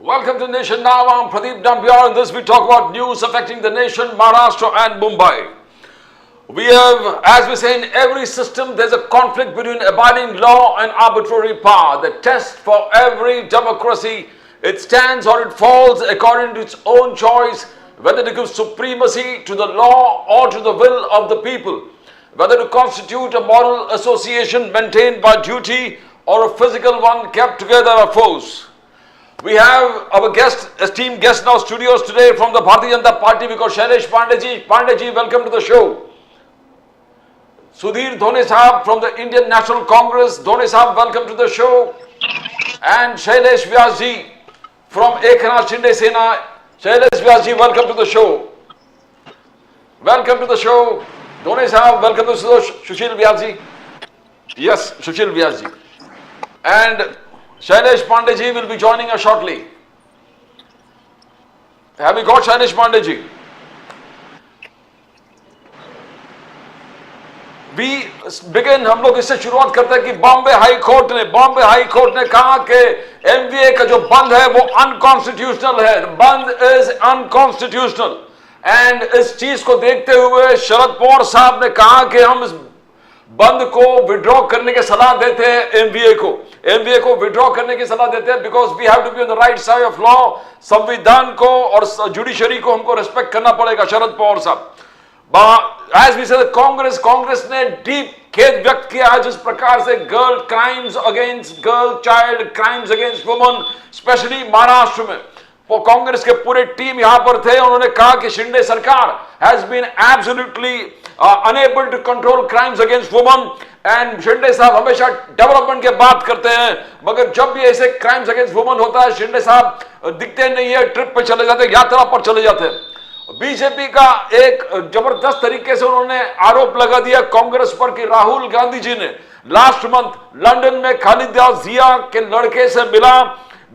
Welcome to Nation Now. I'm Pradeep Dampiar. In this we talk about news affecting the nation, Maharashtra and Mumbai. We have, as we say, in every system, there's a conflict between abiding law and arbitrary power. The test for every democracy, it stands or it falls according to its own choice, whether to give supremacy to the law or to the will of the people, whether to constitute a moral association maintained by duty or a physical one kept together by force. We have our guest, esteemed guest in our studios today from the Bharatiya Janata Party. We got Shailesh Pandey. Pandey, welcome to the show. Sudhir Dhone Sahab from the Indian National Congress. Dhone Sahab, welcome to the show. And Shailesh Vyas from Eknath Shinde Sena. Shailesh Vyas, welcome to the show. Welcome to the show. Dhone Sahab, welcome to the show. Sushil Vyas. Yes, Sushil Vyas. And Shailesh Pandey will be joining us shortly. Have we got Shailesh Pandey? We begin, हम लोग इससे शुरुआत करते हैं कि Bombay high court ने कहा कि एमवीए का जो बंद है वो अनकॉन्स्टिट्यूशनल है. बंद इज अनकॉन्स्टिट्यूशनल. एंड इस चीज को देखते हुए शरद पवार साहब ने कहा कि हम इस बंद को विड्रॉ करने की सलाह देते हैं. एमवीए को विड्रॉ करने की सलाह देते हैं because we have to be on the right side of law. संविधान को और जुडिशरी को हमको रिस्पेक्ट करना पड़ेगा. शरद पवार साहब, एज वी से कांग्रेस ने डीप खेद व्यक्त किया है जिस प्रकार से girl crimes against girl, child crimes against women, specially Maharashtra में. वो कांग्रेस के पूरे टीम यहां पर थे. उन्होंने कहा कि शिंदे सरकार has been absolutely unable to control crimes against women. And Shinde साहब हमेशा डेवलपमेंट की बात करते हैं, मगर जब भी ऐसे क्राइम्स अगेंस्ट वुमेन होता है शिंदे साहब दिखते नहीं है, ट्रिप पे चले जाते, यात्रा पर चले जाते हैं. बीजेपी का एक जबरदस्त तरीके से उन्होंने आरोप लगा दिया कांग्रेस पर कि राहुल गांधी जी ने लास्ट मंथ लंदन में खालिदा जिया के लड़के से मिला,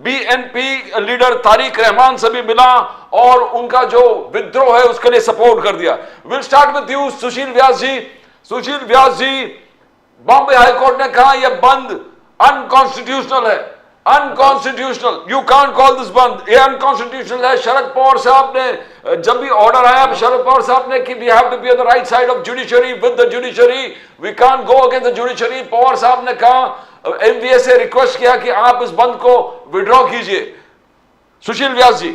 बीएनपी लीडर तारिक रहमान से भी मिला और उनका जो विद्रोह है उसके लिए सपोर्ट कर दिया. Will start with you Sushil Vyas ji. Sushil Vyas ji, Bombay high court ने कहा यह बंद अनकॉन्स्टिट्यूशनल है. Unconstitutional, you can't call this bandh, ये अनकॉन्स्टिट्यूशनल है. शरद पवार साहब ने जब भी ऑर्डर आया, शरद पवार साहब ने कि we have to be on the right side of judiciary, with the judiciary, we can't go against the judiciary. Pawar साहब ने कहा, एमवीए से रिक्वेस्ट किया कि आप इस बंद को विड्रॉ कीजिए. सुशील व्यास जी.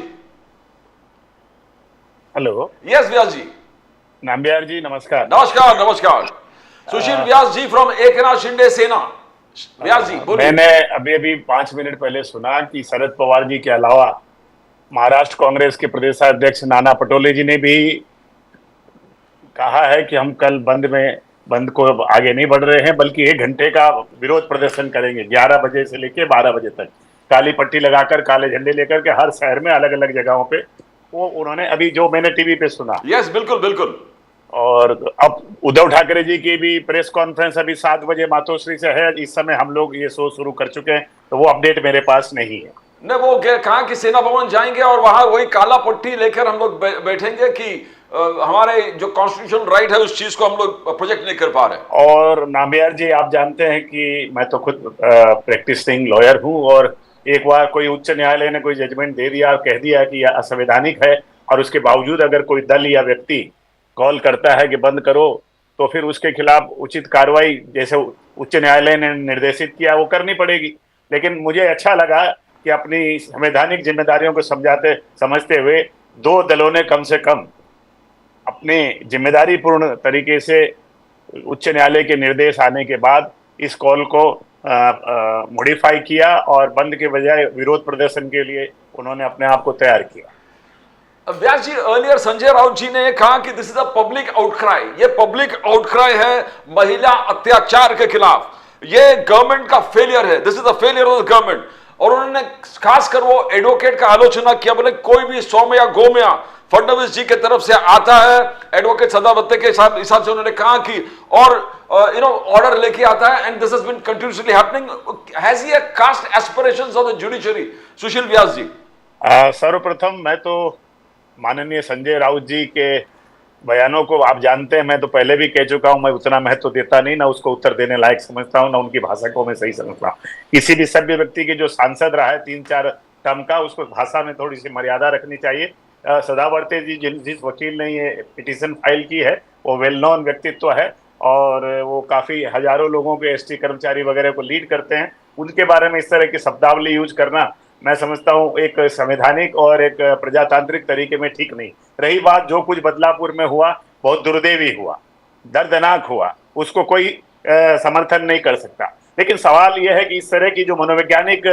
हेलो. यस व्यास जी. नाम्बियार जी नमस्कार. नमस्कार. सुशील व्यास जी फ्रॉम एकनाथ शिंदे सेना. व्यास जी बोलिए. मैंने अभी 5 मिनट पहले सुना कि शरद पवार जी के अलावा महाराष्ट्र कांग्रेस के प्रदेशाध्यक्ष नाना पटोले जी ने भी कहा है कि हम कल बंद को आगे नहीं बढ़ रहे हैं, बल्कि 1 घंटे का विरोध प्रदर्शन करेंगे. 11 बजे से लेकर 12 बजे तक काली पट्टी लगाकर, काले झंडे लेकर के हर शहर में अलग अलग जगहों पे वो उन्होंने, अभी जो मैंने टीवी पे सुना. यस, बिल्कुल. और अब उद्धव ठाकरे जी की भी प्रेस कॉन्फ्रेंस अभी 7 बजे मातोश्री से है. इस समय हम लोग ये शो शुरू कर चुके हैं, तो वो अपडेट मेरे पास नहीं है. नहीं, वो कहा कि सेना भवन जाएंगे और वहां वही काला पट्टी लेकर हम लोग बैठेंगे कि हमारे जो कॉन्स्टिट्यूशनल राइट है उस चीज को हम लोग प्रोजेक्ट नहीं कर पा रहे. और नाम्बियार जी, आप जानते हैं कि मैं तो खुद प्रैक्टिसिंग लॉयर हूँ, और एक बार कोई उच्च न्यायालय ने कोई जजमेंट दे दिया और कह दिया कि यह असंवैधानिक है, और उसके बावजूद अगर कोई दल या व्यक्ति कॉल करता है कि बंद करो, तो फिर उसके खिलाफ उचित कार्रवाई जैसे उच्च न्यायालय ने निर्देशित किया वो करनी पड़ेगी. लेकिन मुझे अच्छा लगा कि अपनी संवैधानिक जिम्मेदारियों को समझते हुए 2 दलों ने कम से कम अपनी जिम्मेदारी पूर्ण तरीके से उच्च न्यायालय के निर्देश आने के बाद इस कॉल को मॉडिफाई किया और बंद के बजाय विरोध प्रदर्शन के लिए उन्होंने अपने आप को तैयार किया. व्यास जी, अर्लियर संजय राउत जी ने कहा कि this is a public outcry. ये पब्लिक आउटक्राई है महिला अत्याचार के खिलाफ. ये गवर्नमेंट का फेलियर है. This is the failure of the government. और उन्होंने खासकर वो एडवोकेट का आलोचना किया, बोले कोई भी सौम्या गोम्या फडणवीस जी के तरफ से आता है, एडवोकेट सदावत्ते के हिसाब से उन्होंने कहा कि और ऑर्डर लेके आता है, and this has been continuously happening. Has he cast aspersions of the judiciary? Sushil Vyas ji. सर्वप्रथम मैं तो माननीय संजय राउत जी के बयानों को आप जानते हैं, मैं तो पहले भी कह चुका हूं, मैं उतना महत्व देता नहीं, ना उसको उत्तर देने लायक समझता हूं, ना उनकी भाषा को मैं सही समझता हूं। किसी भी सभ्य व्यक्ति की जो सांसद रहा है 3-4 टर्म का, उसको भाषा में थोड़ी सी मर्यादा रखनी चाहिए। सदावर्ते जी जिस वकील ने ये पिटीशन फाइल की है वो वेल नोन व्यक्तित्व है, और वो काफी हजारों लोगों के एसटी कर्मचारी वगैरह को लीड करते हैं। उनके बारे में इस तरह की शब्दावली यूज करना मैं समझता हूं एक संवैधानिक और एक प्रजातांत्रिक तरीके में ठीक नहीं। रही बात जो कुछ बदलापुर में हुआ, बहुत दुर्दैवी हुआ, दर्दनाक हुआ, उसको कोई समर्थन नहीं कर सकता। लेकिन सवाल यह है कि इस तरह की जो मनोवैज्ञानिक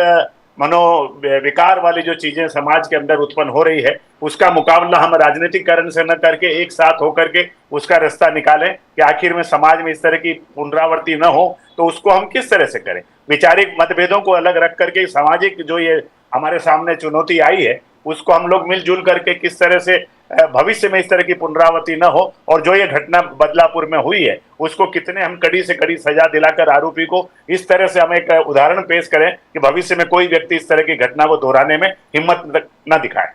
मनोविकार वाली जो चीजें समाज के अंदर उत्पन्न हो रही है, उसका मुकाबला हम राजनीतिकरण से न करके एक साथ होकर के उसका रास्ता निकालें कि आखिर में समाज में इस तरह की पुनरावृत्ति न हो, तो उसको हम किस तरह से करें। वैचारिक मतभेदों को अलग रख करके सामाजिक जो ये हमारे सामने चुनौती आई है, उसको हम लोग मिलजुल करके किस तरह से भविष्य में इस तरह की पुनरावृत्ति न हो, और जो ये घटना बदलापुर में हुई है उसको कितने हम कड़ी से कड़ी सजा दिलाकर आरोपी को इस तरह से हम एक उदाहरण पेश करें कि भविष्य में कोई व्यक्ति इस तरह की घटना को दोहराने में हिम्मत न दिखाए।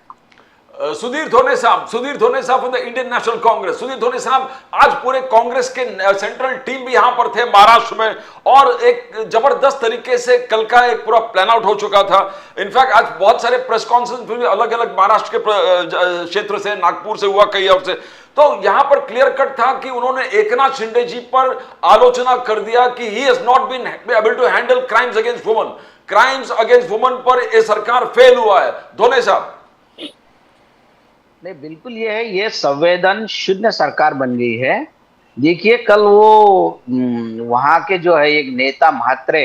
सुधीर धोने साहब from the Indian national Congress. Sudhir धोने साहब, आज पूरे कांग्रेस के सेंट्रल टीम भी यहां पर थे महाराष्ट्र में, और एक जबरदस्त तरीके से कल का एक पूरा प्लान आउट हो चुका था। इनफैक्ट आज बहुत सारे प्रेस कॉन्फ्रेंस भी अलग अलग महाराष्ट्र के क्षेत्र से, नागपुर से हुआ, कई और से। तो यहां पर क्लियर कट था कि उन्होंने एकनाथ शिंदे जी पर आलोचना कर दिया कि he has not been able to handle crimes against woman. Crimes against woman पर यह सरकार फेल हुआ है। धोने साहब, नहीं, बिल्कुल ये है, ये संवेदन शून्य सरकार बन गई है। देखिए कल वो वहां के जो है एक नेता म्हात्रे,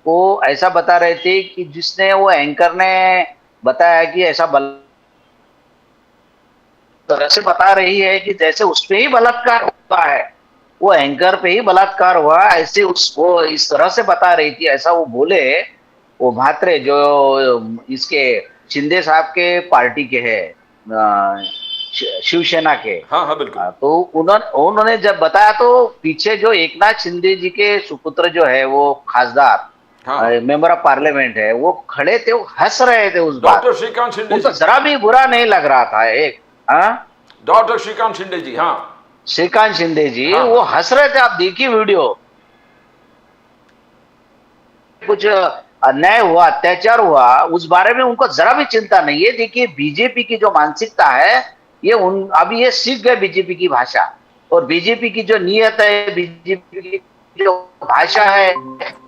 वो ऐसा बता रहे थे कि जिसने वो एंकर ने बताया कि ऐसा तरह से बता रही है कि जैसे उस पे ही बलात्कार हुआ है, वो एंकर पे ही बलात्कार हुआ, ऐसे उसको इस तरह से बता रही थी, ऐसा वो बोले। वो म्हात्रे जो इसके शिंदे साहब के पार्टी के है, शिवसेना के। हाँ हाँ बिल्कुल। तो उन्होंने जब बताया तो पीछे जो एकनाथ शिंदे जी के सुपुत्र जो है वो खासदार, हाँ, मेंबर ऑफ पार्लियामेंट है, वो खड़े थे, वो हंस रहे थे उस बात। डॉक्टर श्रीकांत शिंदे उनको जरा भी बुरा नहीं लग रहा था। एक डॉक्टर श्रीकांत शिंदे जी, हाँ, श्रीकांत शिंदे जी, हाँ, वो हंस रहे थे। आप देखिए वीडियो, कुछ अन्याय हुआ, अत्याचार हुआ, उस बारे में उनको जरा भी चिंता नहीं है। देखिए बीजेपी की जो मानसिकता है, ये अभी ये सीख गए बीजेपी की भाषा, और बीजेपी की जो नीयत है, बीजेपी की जो भाषा है,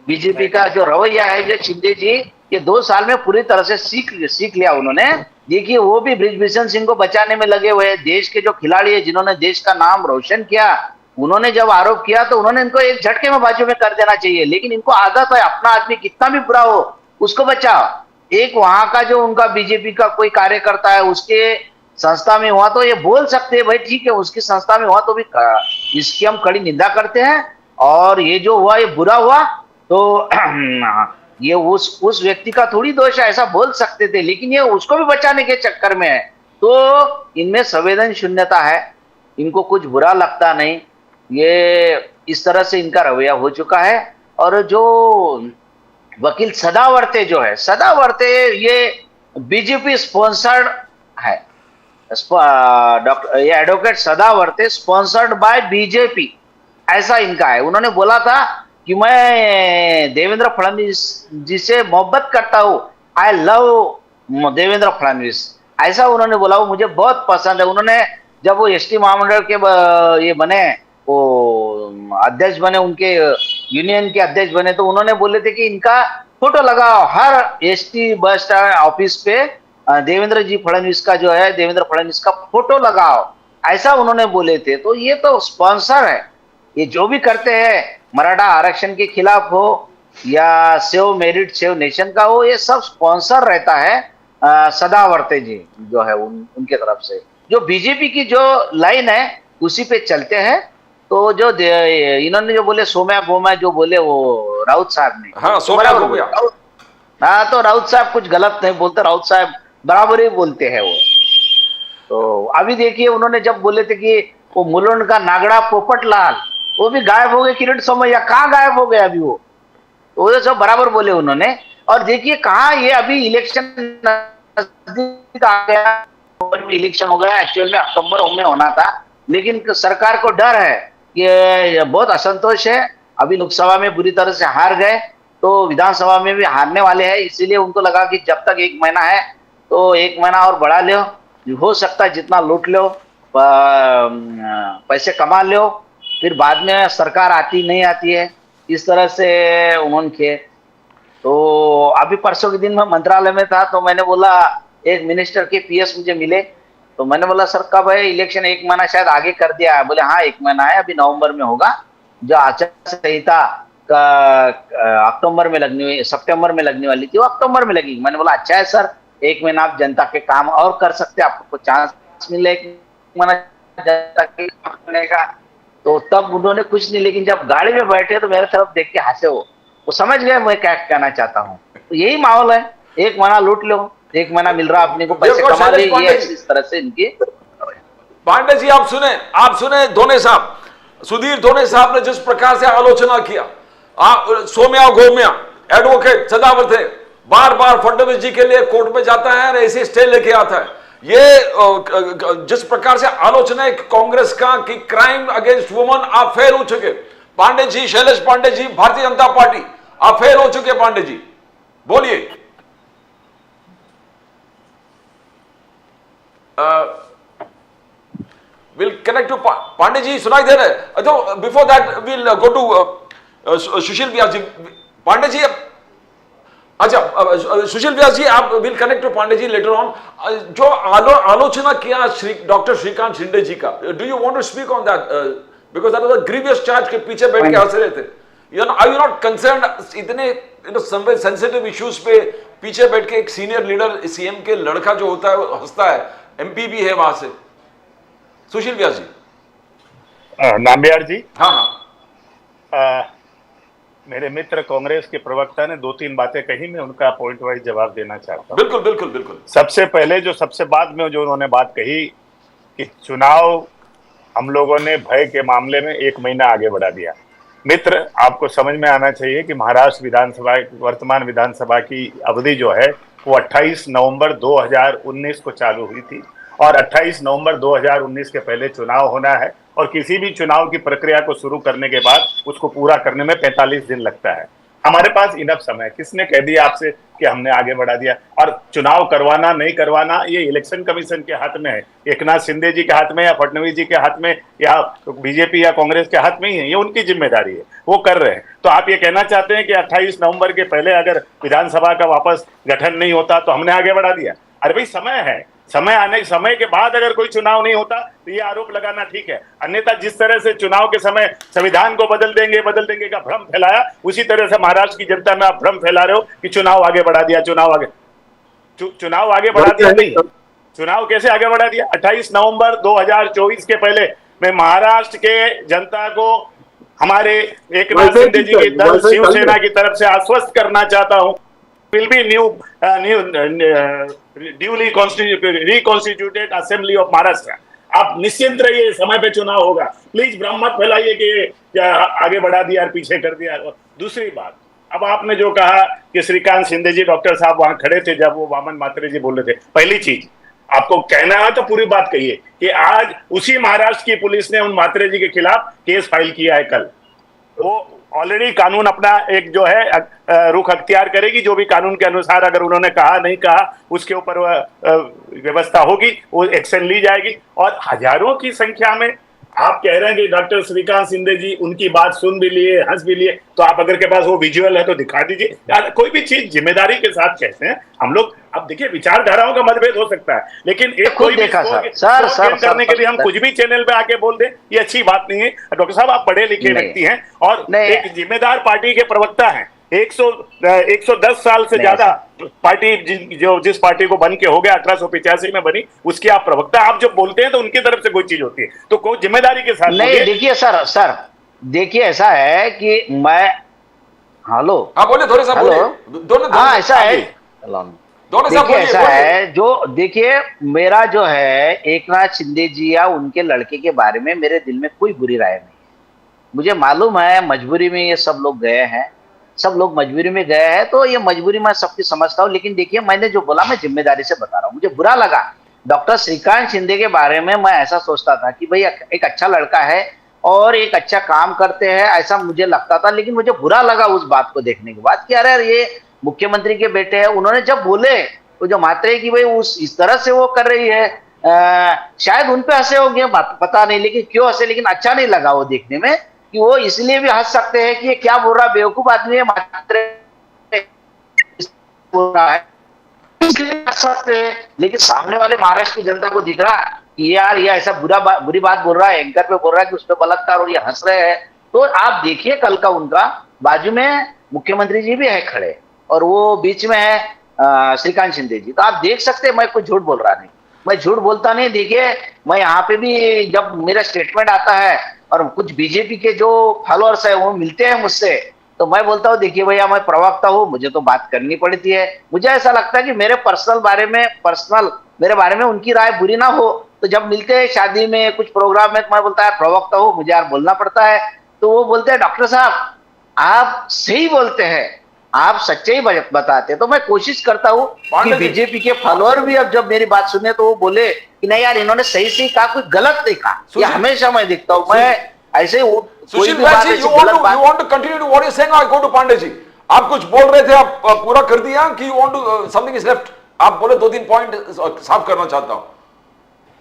बीजेपी का जो रवैया है, जो शिंदे जी ये 2 साल में पूरी तरह से सीख लिया उन्होंने। देखिए वो भी बृजभूषण सिंह को बचाने में लगे हुए हैं। देश के जो खिलाड़ी है जिन्होंने देश का नाम रोशन किया, उन्होंने जब आरोप किया तो उन्होंने इनको एक झटके में बाजू में कर देना चाहिए, लेकिन इनको आदत है अपना आदमी कितना भी बुरा हो उसको बचाओ। एक वहां का जो उनका बीजेपी का कोई कार्यकर्ता है, उसके संस्था में हुआ तो ये बोल सकते हैं भाई ठीक है, उसकी संस्था में हुआ तो भी इसकी हम कड़ी निंदा करते हैं, और ये जो हुआ ये बुरा हुआ तो ये उस व्यक्ति का थोड़ी दोष है, ऐसा बोल सकते थे, लेकिन ये उसको भी बचाने के चक्कर में है। तो इनमें संवेदन शून्यता है, इनको कुछ बुरा लगता नहीं, ये इस तरह से इनका रवैया हो चुका है। और जो वकील सदावर्ते जो है, सदावर्ते ये बीजेपी स्पॉन्सर्ड है, डॉक्टर ये advocate Sadavarte sponsored by BJP, ऐसा इनका है। उन्होंने बोला था कि मैं देवेंद्र फडणवीस जी से मोहब्बत करता हूँ, आई लव देवेंद्र फडणवीस, ऐसा उन्होंने बोला, वो मुझे बहुत पसंद है। उन्होंने जब वो एसटी महामंडल के ये बने, वो अध्यक्ष बने, उनके यूनियन के अध्यक्ष बने, तो उन्होंने बोले थे कि इनका फोटो लगाओ हर एसटी बस स्टैंड ऑफिस पे, देवेंद्र जी फडणवीस का जो है, देवेंद्र फडणवीस का फोटो लगाओ, ऐसा उन्होंने बोले थे। तो ये तो स्पॉन्सर है, ये जो भी करते हैं, मराठा आरक्षण के खिलाफ हो या सेव मेरिट सेव नेशन का हो, ये सब स्पॉन्सर रहता है सदावर्ते जी जो है उनके तरफ से। जो बीजेपी की जो लाइन है उसी पे चलते हैं। तो जो इन्होंने जो बोले सोम्या गोम्या जो बोले वो राउत साहब ने, हाँ, सोम्या गोम्या, हाँ, तो राउत साहब कुछ गलत नहीं बोलते, राउत साहब बराबर ही बोलते हैं वो। तो अभी देखिए उन्होंने जब बोले थे कि वो मुलुंड का नागड़ा पोपटलाल, वो भी गायब हो गए, किरण सोमैया कहाँ गायब हो गए अभी वो, तो सब बराबर बोले उन्होंने। और देखिए कहाँ ये अभी इलेक्शन नजदीक आ गया, इलेक्शन हो गया, एक्चुअल में अक्टूबर में होना था, लेकिन सरकार को डर है कि बहुत असंतोष है, अभी लोकसभा में बुरी तरह से हार गए तो विधानसभा में भी हारने वाले हैं, इसीलिए उनको लगा कि जब तक 1 महीना है तो 1 महीना और बढ़ा लो, हो सकता है जितना लूट लो, पैसे कमा लो, फिर बाद में सरकार आती नहीं आती है, इस तरह से उन्होंने किए। तो अभी परसों के दिन मैं मंत्रालय में था तो मैंने बोला, एक मिनिस्टर के पीएस मुझे मिले तो मैंने बोला सर कब है इलेक्शन? 1 महीना शायद आगे कर दिया है। बोले हाँ 1 महीना है, अभी नवंबर में होगा, जो आचार संहिता अक्टूबर में लगनी हुई, सितंबर में लगने वाली थी वो अक्टूबर में लगेगी। मैंने बोला अच्छा है सर, 1 महीना आप जनता के काम और कर सकते हैं, आपको चांस मिले 1 महीना जनता के काम करने का। तो तब उन्होंने कुछ नहीं, लेकिन जब गाड़ी में बैठे तो मेरे तरफ देख के हंसे, वो समझ गए मैं क्या कहना चाहता हूँ। तो यही माहौल है, 1 महीना लूट लो, 1 महीना मिल रहा अपने को, पैसे कमा ले, ये इस तरह से इनकी। पांडे जी आप सुने धोने साहब, सुधीर धोने साहब ने जिस प्रकार से आलोचना किया, सोम्या गोम्या एडवोकेट सदावर थे, बार बार फडणवीस जी के लिए कोर्ट में जाता है और ऐसे स्टे लेके आता है। ये जिस प्रकार से आलोचना है कांग्रेस का कि क्राइम अगेंस्ट वुमन आप फेल हो चुके, पांडे जी, शैलेश पांडे जी, भारतीय जनता पार्टी आप फेल हो चुके। पांडे जी बोलिए। Will connect to Pandey ji, सुनाई दे रहे हैं? तो before that will go to Sushil Vyas ji. Pandey ji अच्छा, सुशील व्यास जी आप will connect to Pandey ji later on. जो आलोचना किया डॉक्टर श्रीकांत शिंदे जी का, do you want to speak on that? Because that was a grievous charge के पीछे बैठ के हंस रहे थे। आर यू नॉट कंसर्न्ड इतने सेंसिटिव इश्यूज पे पीछे बैठ के एक सीनियर लीडर सीएम के लड़का जो होता है वो हंसता है, एमपी भी है वहां से। सुशील व्यास जी। नाम्बियार जी। हाँ मेरे मित्र कांग्रेस के प्रवक्ता ने 2-3 बातें कही, मैं उनका पॉइंट वाइज जवाब देना चाहता हूं। बिल्कुल बिल्कुल बिल्कुल। सबसे पहले सबसे बाद में जो उन्होंने बात कही कि चुनाव हम लोगों ने भय के मामले में 1 महीना आगे बढ़ा दिया। मित्र, आपको समझ में आना चाहिए कि महाराष्ट्र विधानसभा, वर्तमान विधानसभा की अवधि जो है वो 28 नवंबर 2019 को चालू हुई थी और 28 नवंबर 2019 के पहले चुनाव होना है और किसी भी चुनाव की प्रक्रिया को शुरू करने के बाद उसको पूरा करने में 45 दिन लगता है। हमारे पास इनफ समय। किसने कह दिया आपसे कि हमने आगे बढ़ा दिया? और चुनाव करवाना नहीं करवाना ये इलेक्शन कमीशन के हाथ में है, एकनाथ शिंदे जी के हाथ में या फडणवीस जी के हाथ में या बीजेपी या कांग्रेस के हाथ में ही है, ये उनकी जिम्मेदारी है, वो कर रहे हैं। तो आप ये कहना चाहते हैं कि 28 नवंबर के पहले अगर विधानसभा का वापस गठन नहीं होता तो हमने आगे बढ़ा दिया? अरे भाई समय है, समय के बाद अगर कोई चुनाव नहीं होता तो ये आरोप लगाना ठीक है। अन्यथा जिस तरह से चुनाव के समय संविधान को बदल देंगे का भ्रम फैलाया, उसी तरह से महाराष्ट्र की जनता में आप भ्रम फैला रहे हो कि चुनाव आगे बढ़ा दिया, चुनाव आगे बढ़ा दिया। नहीं, चुनाव कैसे आगे बढ़ा दिया? 28 नवंबर 2024 के पहले मैं महाराष्ट्र के जनता को हमारे एकनाथ शिंदे जी के दल शिवसेना की तरफ से आश्वस्त करना चाहता हूं, will be duly reconstituted assembly of Maharashtra। आप निश्चिंत रहिए, समय पे चुनाव होगा। प्लीज भ्रम मत फैलाइए कि आगे बढ़ा दिया और पीछे कर दिया। और दूसरी बात, अब आपने जो कहा कि श्रीकांत शिंदे जी डॉक्टर साहब वहां खड़े थे जब वो वामन मात्रे जी बोल रहे थे, पहली चीज आपको कहना है तो पूरी बात कहिए कि आज उसी महाराष्ट्र की पुलिस ने उन मात्रे जी के खिलाफ केस फाइल किया है। कल वो ऑलरेडी कानून अपना एक जो है रुख अख्तियार करेगी, जो भी कानून के अनुसार अगर उन्होंने कहा नहीं कहा उसके ऊपर व्यवस्था होगी, वो एक्शन ली जाएगी। और हजारों की संख्या में आप कह रहे हैं कि डॉक्टर श्रीकांत शिंदे जी उनकी बात सुन भी लिए, हंस भी लिए, तो आप अगर के पास वो विजुअल है तो दिखा दीजिए यार। कोई भी चीज जिम्मेदारी के साथ कहते हैं हम लोग। अब देखिए, विचारधाराओं का मतभेद हो सकता है, लेकिन एक कोई भी करने के लिए हम कुछ भी चैनल पे आके बोल दें, ये अच्छी बात नहीं है। डॉक्टर साहब, आप पढ़े लिखे व्यक्ति हैं और एक जिम्मेदार पार्टी के प्रवक्ता हैं। 110 साल से ज्यादा पार्टी जिस पार्टी को बन के हो गया, 1885 में बनी, उसकी आप प्रवक्ता। आप जो बोलते हैं तो उनकी तरफ से कोई चीज होती है तो कोई जिम्मेदारी के साथ नहीं। देखिए सर देखिए, ऐसा है कि मैं हेलो बोले थोड़े सा दोनों हाँ ऐसा है, देखिए ऐसा है जो देखिए, मेरा जो है एकनाथ शिंदे जी या उनके लड़के के बारे में मेरे दिल में कोई बुरी राय नहीं है। मुझे मालूम है मजबूरी में ये सब लोग गए हैं, सब लोग मजबूरी में गए हैं, तो ये मजबूरी मैं सबकी समझता हूँ। लेकिन देखिए, मैंने जो बोला मैं जिम्मेदारी से बता रहा हूँ। मुझे बुरा लगा, डॉक्टर श्रीकांत शिंदे के बारे में मैं ऐसा सोचता था कि भाई एक अच्छा लड़का है और एक अच्छा काम करते हैं, ऐसा मुझे लगता था। लेकिन मुझे बुरा लगा उस बात को देखने के बाद कि अरे ये मुख्यमंत्री के बेटे हैं। उन्होंने जब बोले वो जो मात्रे की भाई उस इस तरह से वो कर रही है, शायद उन पे हंसे होंगे, पता नहीं, लेकिन क्यों हंसे, लेकिन अच्छा नहीं लगा वो देखने में कि वो इसलिए भी हंस सकते हैं कि ये क्या बोल रहा, बेवकूफ आदमी है, मात्रे बोल रहा है, इसलिए हंस सकते हैं। लेकिन सामने वाले महाराष्ट्र की जनता को दिख रहा कि यार ये ऐसा बुरी बात बोल रहा है, एंकर पे बोल रहा है कि उस पर बलात्कार, और ये हंस रहे हैं। तो आप देखिए कल का उनका बाजू में मुख्यमंत्री जी भी है खड़े और वो बीच में है श्रीकांत शिंदे जी। तो आप देख सकते हैं मैं कोई झूठ बोल रहा नहीं, मैं झूठ बोलता नहीं। देखिए मैं यहाँ पे भी जब मेरा स्टेटमेंट आता है और कुछ बीजेपी के जो फॉलोअर्स है वो मिलते हैं मुझसे, तो मैं बोलता हूँ देखिए भैया मैं प्रवक्ता हूँ, मुझे तो बात करनी पड़ती है। मुझे ऐसा लगता है कि मेरे मेरे बारे में उनकी राय बुरी ना हो, तो जब मिलते हैं शादी में कुछ प्रोग्राम में, तो मैं बोलता है प्रवक्ता हूँ, मुझे यार बोलना पड़ता है। तो वो बोलते हैं डॉक्टर साहब आप सही बोलते हैं, आप सच्चाई बताते हैं। तो मैं कोशिश करता हूँ कि बीजेपी के फॉलोअर भी अब जब मेरी बात सुने तो वो बोले कि नहीं यार इन्होंने सही सही कहा, कुछ गलत नहीं कहा। ये हमेशा मैं देखता हूँ, मैं ऐसे सुशील भाई जी, you want to continue to what you're saying or go to Pandey जी? आप कुछ बोल रहे थे, आप पूरा कर दिया कि you want to something is left? आप बोले 2-3 पॉइंट साफ करना चाहता हूं।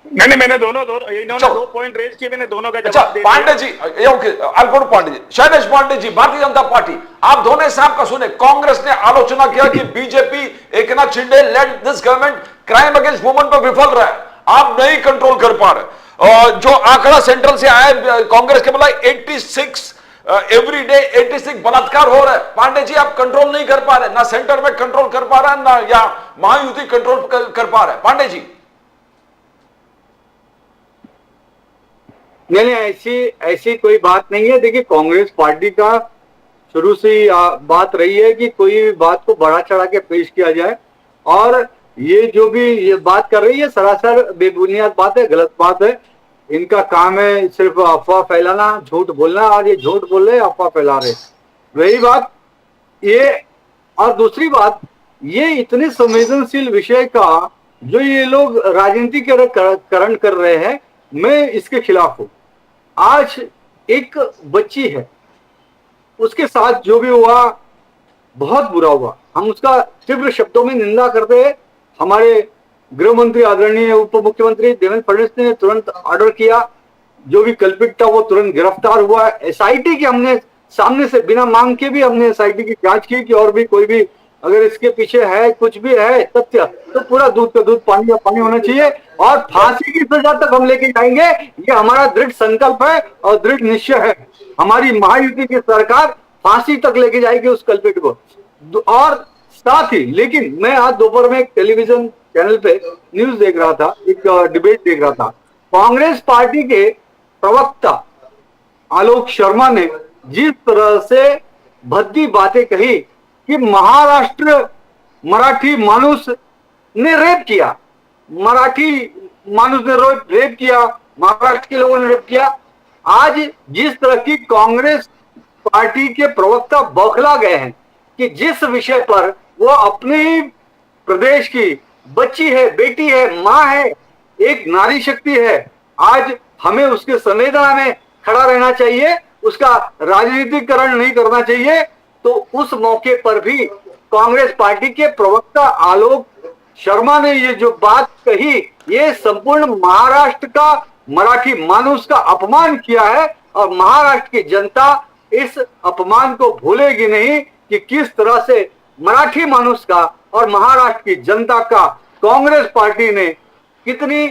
मैंने इन्होंने 2 पॉइंट रेज किए, मैंने दोनों का जवाब दे दिया। Pandey ji, okay, I'll go to Pandey ji. Shailesh Pandey ji, Bharatiya Janata party, आप दोनों साहब का सुने। कांग्रेस ने आलोचना किया कि BJP Eknath Shinde led this government crime against women पर विफल रहा है, आप नहीं कंट्रोल कर पा रहे। जो आंकड़ा सेंट्रल से आया कांग्रेस के बोला 86 एवरी डे 86 बलात्कार हो रहा है। पांडे जी आप कंट्रोल नहीं कर पा रहे, ना सेंटर में कंट्रोल कर पा रहा है, ना या महायुति कंट्रोल कर पा रहा है। पांडे जी नहीं, ऐसी कोई बात नहीं है। देखिए कांग्रेस पार्टी का शुरू से ही बात रही है कि कोई भी बात को बढ़ा चढ़ा के पेश किया जाए, और ये जो भी ये बात कर रही है सरासर बेबुनियाद बात है, गलत बात है। इनका काम है सिर्फ अफवाह फैलाना, झूठ बोलना, और ये झूठ बोल रहे, अफवाह फैला रहे, वही बात ये। और दूसरी बात, ये इतने संवेदनशील विषय का जो ये लोग राजनीतिकरण कर रहे हैं, मैं इसके खिलाफ हूं। आज एक बच्ची है, उसके साथ जो भी हुआ बहुत बुरा हुआ, हम उसका तीव्र शब्दों में निंदा करते हैं। हमारे गृह मंत्री आदरणीय उप मुख्यमंत्री देवेंद्र फडणवीस ने तुरंत ऑर्डर किया, जो भी कल्पित था वो तुरंत गिरफ्तार हुआ। एसआईटी की हमने सामने से बिना मांग के भी हमने एसआईटी की जांच की कि और भी कोई भी अगर इसके पीछे है, कुछ भी है तथ्य, तो पूरा दूध का दूध पानी का पानी होना चाहिए, और फांसी की सजा तक हम लेके जाएंगे। ये हमारा दृढ़ संकल्प है और दृढ़ निश्चय है। हमारी महायुति की सरकार फांसी तक लेके जाएगी उस कल्पित को। और साथ ही, लेकिन मैं आज दोपहर में एक टेलीविजन चैनल पे न्यूज देख रहा था, एक डिबेट देख रहा था। कांग्रेस पार्टी के प्रवक्ता आलोक शर्मा ने जिस तरह से भद्दी बातें कही कि महाराष्ट्र मराठी मानुस ने रेप किया, मराठी मानुस ने रेप किया, महाराष्ट्र के लोगों ने रेप किया। आज जिस तरह की कांग्रेस पार्टी के प्रवक्ता बौखला गए हैं कि जिस विषय पर वो अपने ही प्रदेश की बच्ची है, बेटी है, मां है, एक नारी शक्ति है, आज हमें उसके संवेदना में खड़ा रहना चाहिए, उसका राजनीतिकरण नहीं करना चाहिए। तो उस मौके पर भी कांग्रेस पार्टी के प्रवक्ता आलोक शर्मा ने ये जो बात कही, ये संपूर्ण महाराष्ट्र का मराठी मानुस का अपमान किया है, और महाराष्ट्र की जनता इस अपमान को भूलेगी नहीं कि किस तरह से मराठी मानुस का और महाराष्ट्र की जनता का कांग्रेस पार्टी ने कितनी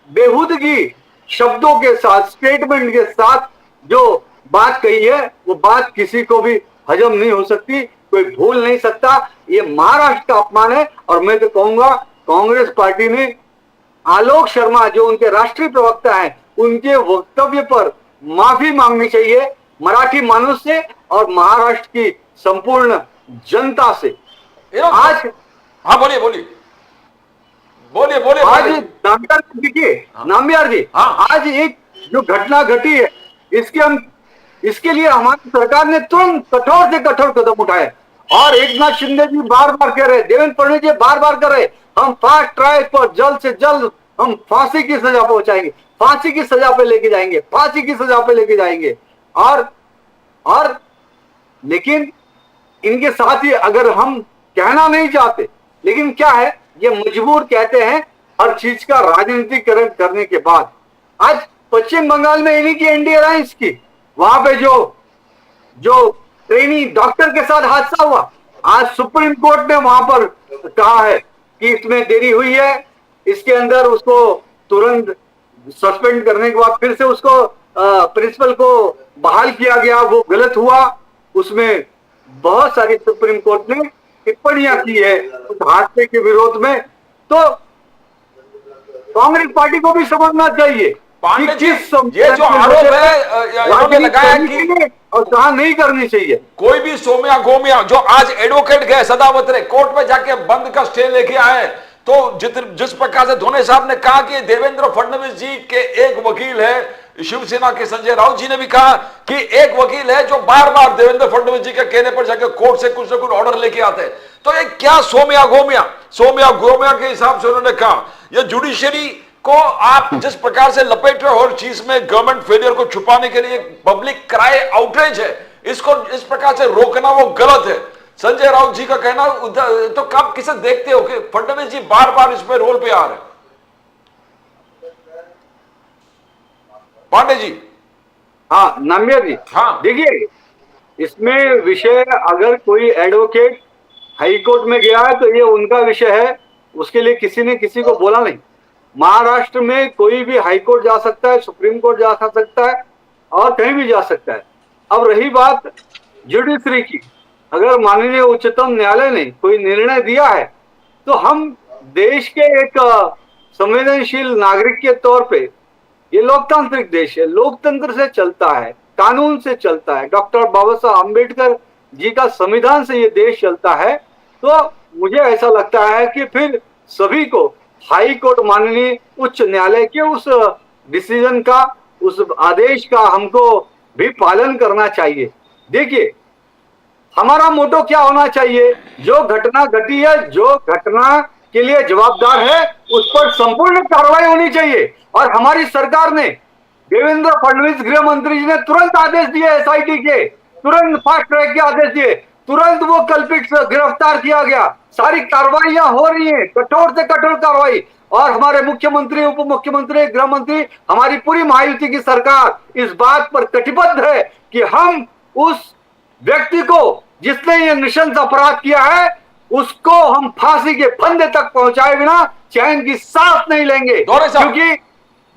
बेहूदगी शब्दों के साथ, स्टेटमेंट के साथ जो बात कही है, वो बात किसी को भी हजम नहीं हो सकती, कोई भूल नहीं सकता। ये महाराष्ट्र का अपमान है। और मैं तो कहूंगा कांग्रेस पार्टी ने आलोक शर्मा जो उनके राष्ट्रीय प्रवक्ता हैं, उनके वक्तव्य पर माफी मांगनी चाहिए मराठी मानुस से और महाराष्ट्र की संपूर्ण जनता से। आज हाँ बोलिए आज नाम्बियार देखिए, नाम्बियार जी, आज एक जो घटना घटी है, इसके लिए हमारी सरकार ने तुरंत कठोर से कठोर कदम उठाए। और एकनाथ शिंदे जी बार बार कह रहे, देवेंद्र फडणवीस जी बार बार कर रहे, हम फास्ट ट्रैक पर जल्द से जल्द हम फांसी की सजा पहुंचाएंगे, फांसी की सजा पे लेके जाएंगे, फांसी की सजा पे लेके जाएंगे। और लेकिन इनके साथ ही अगर हम कहना नहीं चाहते, लेकिन क्या है, ये मजबूर कहते हैं हर चीज का राजनीतिकरण करने के बाद। आज पश्चिम बंगाल में इन्हीं की एनडीए अलायंस की, वहां पे जो ट्रेनी डॉक्टर के साथ हादसा हुआ, आज सुप्रीम कोर्ट ने वहां पर कहा है कि इसमें देरी हुई है, इसके अंदर उसको तुरंत सस्पेंड करने के बाद फिर से उसको प्रिंसिपल को बहाल किया गया, वो गलत हुआ। उसमें बहुत सारी सुप्रीम कोर्ट ने टिप्पणियां की है उस हादसे के विरोध में। तो कांग्रेस पार्टी को भी समझना चाहिए पांडे जी, कि ये जो आरोप है इन्होंने लगाया कि और कहा नहीं करनी चाहिए। कोई भी सोम्या गोमिया जो आज एडवोकेट गए सदावत रे कोर्ट में जाके बंद का स्टे लेके आए, तो जिस प्रकार से धोने साहब ने कहा कि देवेंद्र फडणवीस जी के एक वकील है, शिवसेना के संजय राउत जी ने भी कहा कि एक वकील है जो बार बार देवेंद्र फडणवीस जी के कहने पर जाकर कोर्ट से कुछ ना कुछ ऑर्डर लेके आते हैं। तो ये क्या सोम्या गोमिया के हिसाब से उन्होंने कहा, ये जुडिशरी को आप जिस प्रकार से लपेट रहे हो हर चीज में, गवर्नमेंट फेलियर को छुपाने के लिए पब्लिक क्राई आउटरीच है, इसको इस प्रकार से रोकना वो गलत है। संजय राउत जी का कहना, तो कब किसे देखते हो कि फडणवीस जी बार बार इस पे रोल पे आ रहे हैं? पांडे जी। हाँ नामिया जी, हाँ देखिए इसमें विषय, अगर कोई एडवोकेट हाईकोर्ट में गया है तो ये उनका विषय है, उसके लिए किसी ने किसी को बोला नहीं। महाराष्ट्र में कोई भी हाईकोर्ट जा सकता है, सुप्रीम कोर्ट जा सकता है और कहीं भी जा सकता है। अब रही बात जुडिशरी की, अगर माननीय उच्चतम न्यायालय ने कोई निर्णय दिया है तो हम देश के एक संवेदनशील नागरिक के तौर पे, ये लोकतांत्रिक देश है, लोकतंत्र से चलता है, कानून से चलता है, डॉक्टर बाबा साहब अम्बेडकर जी का संविधान से ये देश चलता है। तो मुझे ऐसा लगता है कि फिर सभी को हाई कोर्ट, माननीय उच्च न्यायालय के उस डिसीजन का, उस आदेश का हमको भी पालन करना चाहिए। देखिए हमारा मोटो क्या होना चाहिए, जो घटना घटी है, जो घटना के लिए जवाबदार है, उस पर संपूर्ण कार्रवाई होनी चाहिए। और हमारी सरकार ने, देवेंद्र फडणवीस गृह मंत्री जी ने तुरंत आदेश दिए, एसआईटी के तुरंत फास्ट ट्रैक के आदेश दिए, तुरंत वो कल्पित गिरफ्तार किया गया, सारी कार्रवाइयां हो रही हैं, कठोर से कठोर कार्रवाई। और हमारे मुख्यमंत्री, उप मुख्यमंत्री, गृह मंत्री, हमारी पूरी महायुति की सरकार इस बात पर कटिबद्ध है कि हम उस व्यक्ति को जिसने ये नृशंस अपराध किया है, उसको हम फांसी के फंदे तक पहुंचाए बिना चैन की सांस नहीं लेंगे। क्योंकि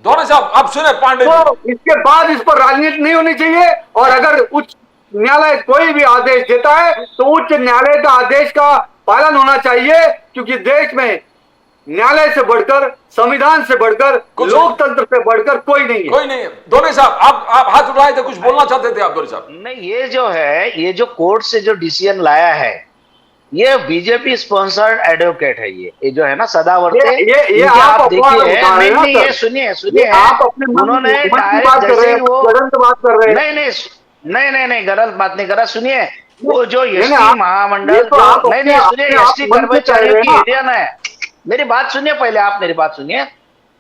दोनों साहब आप सुने पांडे जी, तो इसके बाद इस पर राजनीति नहीं होनी चाहिए। और अगर उच्च न्यायालय कोई भी आदेश देता है तो उच्च न्यायालय का आदेश का पालन होना चाहिए, क्योंकि देश में न्यायालय से बढ़कर, संविधान से बढ़कर, लोकतंत्र से बढ़कर कोई नहीं है। कोई नहीं है। दोनों साहब आप हाथ उठाए थे, कुछ बोलना चाहते थे आप दोनों साहब? नहीं, ये जो है, ये जो कोर्ट से जो डिसीजन लाया है, ये बीजेपी स्पॉन्सर्ड एडवोकेट है। ये जो है ना सदावर्ते, ये आप देखिए, नहीं ये सुनिए आप अपने उन्होंने बात कर रहे हैं, गलत बात कर रहे हैं। नहीं गलत बात नहीं कर रहा। सुनिए, वो जो एसटी महामंडल, नहीं सुनिए, एसटी कर्मचारियों की यूनियन है, मेरी बात सुनिए पहले, आप मेरी बात सुनिए।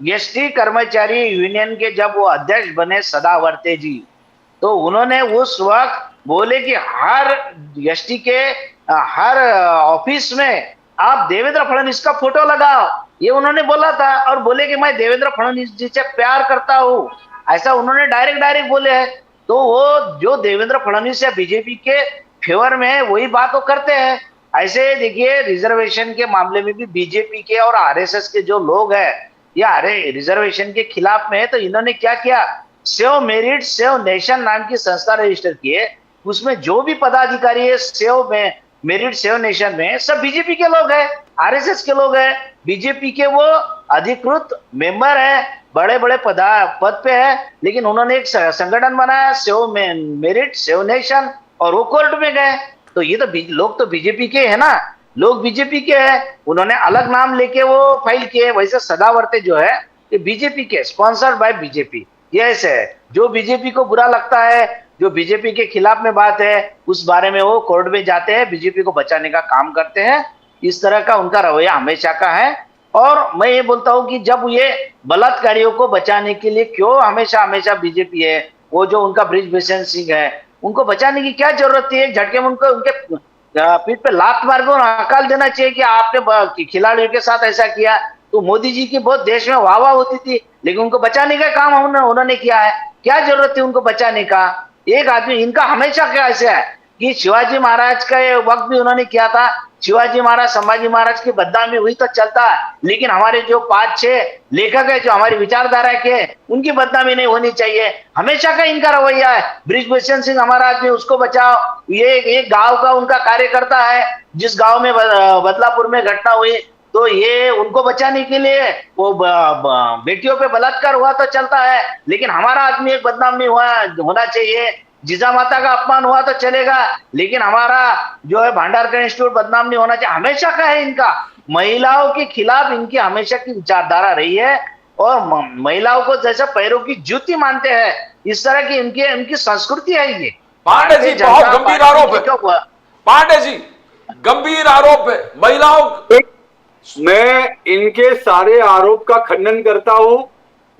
एसटी कर्मचारी यूनियन के जब वो अध्यक्ष बने सदावर्ते जी, तो उन्होंने उस वक्त बोले कि हर एसटी के हर ऑफिस में आप देवेंद्र फडणवीस का फोटो लगाओ, ये उन्होंने बोला था। और बोले कि मैं देवेंद्र फडणवीस जी से प्यार करता हूँ, ऐसा उन्होंने डायरेक्ट बोले हैं। तो वो जो देवेंद्र फडणवीस या बीजेपी के फेवर में है, वही बात वो करते हैं। ऐसे देखिए, रिजर्वेशन के मामले में भी बीजेपी के और आरएसएस के जो लोग हैं, या रिजर्वेशन के खिलाफ में है, तो इन्होंने क्या किया, सेव मेरिट सेव नेशन नाम की संस्था रजिस्टर किए। उसमें जो भी पदाधिकारी है सेव में मेरिट सेव नेशन में, सब बीजेपी के लोग हैं, आरएसएस के लोग हैं, बीजेपी के वो अधिकृत मेंबर है, बड़े बड़े पद पे है। लेकिन उन्होंने एक संगठन बनाया, सेव मेरिट सेव नेशन, और वो कोर्ट में गए। तो ये तो लोग तो बीजेपी के है ना, लोग बीजेपी के हैं, उन्होंने अलग नाम लेके वो फाइल किए। वैसे सदावर्ते जो है ये बीजेपी के, स्पॉन्सर्ड बाय बीजेपी। ये ऐसे है, जो बीजेपी को बुरा लगता है, जो बीजेपी के खिलाफ में बात है, उस बारे में वो कोर्ट में जाते हैं, बीजेपी को बचाने का काम करते हैं। इस तरह का उनका रवैया हमेशा का है। और मैं ये बोलता हूं कि जब ये बलात्कारियों को बचाने के लिए क्यों हमेशा हमेशा बीजेपी है, वो जो उनका ब्रिजभूषण सिंह है, उनको बचाने की क्या जरूरत थी? एक झटके में उनको उनके पीठ पे लात मार के हकाल देना चाहिए कि आपने खिलाड़ियों के साथ ऐसा किया। तो मोदी जी की बहुत देश में वाह वाह होती थी, लेकिन उनको बचाने का काम उन्होंने किया है। क्या जरूरत थी उनको बचाने का? एक आदमी, इनका हमेशा क्या ऐसा है कि शिवाजी महाराज का वक्त भी उन्होंने किया था, शिवाजी महाराज संभाजी महाराज की बदनामी हुई तो चलता है, लेकिन हमारे जो 5-6 लेखक है जो हमारी विचारधारा के, उनकी बदनामी नहीं होनी चाहिए। हमेशा का इनका रवैया है। ब्रिजभूषण सिंह हमारा आदमी, उसको बचाओ। ये एक गांव का उनका कार्यकर्ता है, जिस गांव में बदलापुर में घटना हुई, तो ये उनको बचाने के लिए वो बेटियों पे बलात्कार हुआ तो चलता है, लेकिन हमारा आदमी एक बदनाम नहीं होना चाहिए। जीजा माता का अपमान हुआ तो चलेगा, लेकिन हमारा जो है भांडारकर इंस्टीट्यूट बदनाम नहीं होना चाहिए। हमेशा का है इनका, महिलाओं के खिलाफ इनकी हमेशा की विचारधारा रही है, और महिलाओं को जैसे पैरों की जूती मानते हैं, इस तरह की इनकी संस्कृति है ये। पांडे जी बहुत गंभीर आरोप है, पांडे जी गंभीर आरोप है महिलाओं। मैं इनके सारे आरोप का खंडन करता हूं।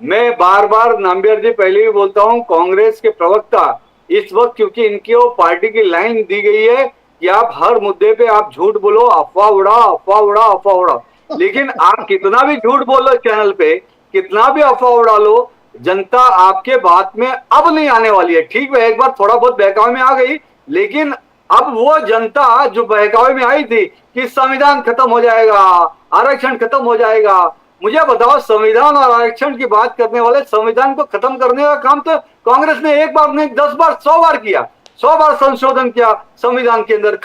मैं बार बार नाम्बियर जी पहले भी बोलता हूं, कांग्रेस के प्रवक्ता इस वक्त, क्योंकि इनकी वो पार्टी की लाइन दी गई है कि आप हर मुद्दे पे आप झूठ बोलो, अफवाह उड़ाओ, अफवाह उड़ाओ, अफवाह उड़ाओ। लेकिन आप कितना भी झूठ बोलो चैनल पे, कितना भी अफवाह उड़ा लो, जनता आपके बात में अब नहीं आने वाली है। ठीक है, एक बार थोड़ा बहुत बहकावे में आ गई, लेकिन अब वो जनता जो बहकावे में आई थी कि संविधान खत्म हो जाएगा, आरक्षण खत्म हो जाएगा, मुझे बताओ, संविधान और आरक्षण की बात करने वाले, संविधान को खत्म करने का काम तो कांग्रेस ने एक बार नहीं 10 बार 100 बार किया, 100 बार संशोधन किया संविधान के अंदर,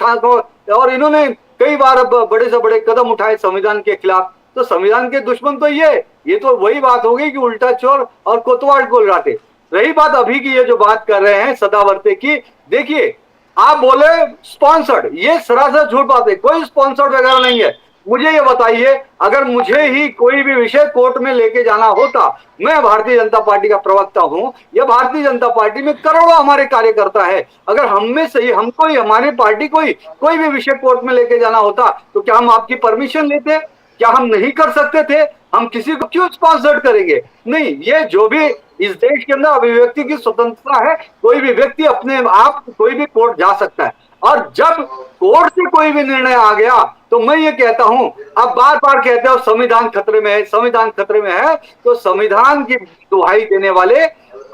और इन्होंने कई बार बड़े से बड़े कदम उठाए संविधान के खिलाफ। तो संविधान के दुश्मन तो ये तो वही बात हो गई कि उल्टा चोर और कोतवाल को लड़ाते। रही बात अभी की ये जो बात कर रहे हैं सदावर्ते की, देखिए आप बोले स्पॉन्सर्ड, ये सरासर झूठ बात है, कोई स्पॉन्सर्ड वगैरह नहीं है। मुझे ये बताइए, अगर मुझे ही कोई भी विषय कोर्ट में लेके जाना होता, मैं भारतीय जनता पार्टी का प्रवक्ता हूं, या भारतीय जनता पार्टी में करोड़ों हमारे कार्यकर्ता है, अगर हम में से ही हमको ही हमारी पार्टी को ही कोई भी विषय कोर्ट में लेके जाना होता, तो क्या हम आपकी परमिशन लेते? क्या हम नहीं कर सकते थे? हम किसी को क्यों स्पॉन्सर करेंगे? नहीं, ये जो भी इस देश के अंदर अभिव्यक्ति की स्वतंत्रता है, कोई भी व्यक्ति अपने आप कोई भी कोर्ट जा सकता है, और जब कोर्ट से कोई भी निर्णय आ गया तो मैं ये कहता हूं, अब बार बार कहते हो संविधान खतरे में है, संविधान खतरे में है, तो संविधान की दुहाई देने वाले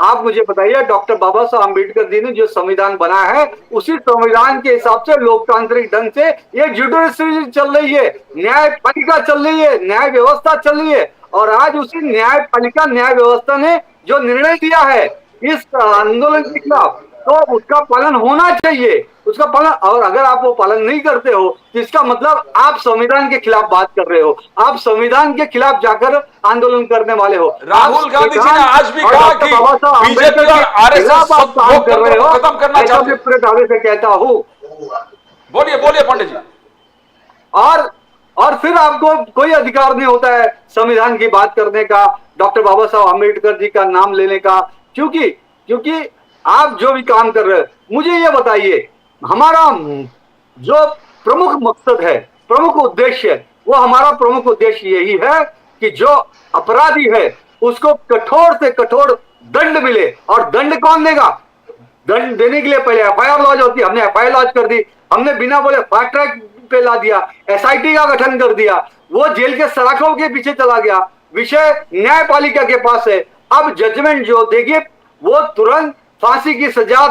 आप मुझे बताइए, डॉक्टर बाबा साहब अम्बेडकर जी ने जो संविधान बनाया है, उसी संविधान के हिसाब से लोकतांत्रिक ढंग से ये जुडिशरी चल रही है, न्यायपालिका चल रही है, न्याय व्यवस्था चल रही है, और आज उसी न्यायपालिका न्याय व्यवस्था ने जो निर्णय दिया है इस आंदोलन के खिलाफ, तो उसका पालन होना चाहिए, उसका पालन। और अगर आप वो पालन नहीं करते हो, तो इसका मतलब आप संविधान के खिलाफ बात कर रहे हो, आप संविधान के खिलाफ जाकर आंदोलन करने वाले हो। राहुल गांधी जी ने आज भी कहा कि बीजेपी और आरएसएस खत्म करना चाहते हैं। दावे से कहता हूँ, बोलिए पंडित जी। और फिर आपको कोई अधिकार नहीं होता है संविधान की बात करने का, डॉक्टर बाबा साहब अम्बेडकर जी का नाम लेने का, क्योंकि आप जो भी काम कर रहे हैं, मुझे ये बताइए, हमारा जो प्रमुख मकसद है, प्रमुख उद्देश्य है, वो हमारा प्रमुख उद्देश्य यही है कि जो अपराधी है उसको कठोर से कठोर दंड मिले। और दंड कौन देगा? दंड देने के लिए पहले एफआईआर लॉन्च होती है, हमने एफआईआर लॉन्च कर दी, हमने बिना बोले फास्ट ट्रैक पे ला दिया, एसआईटी का गठन कर दिया, वो जेल के सलाखों के पीछे चला गया, विषय न्यायपालिका के पास है। अब जजमेंट जो देगी वो तुरंत फांसी की सजा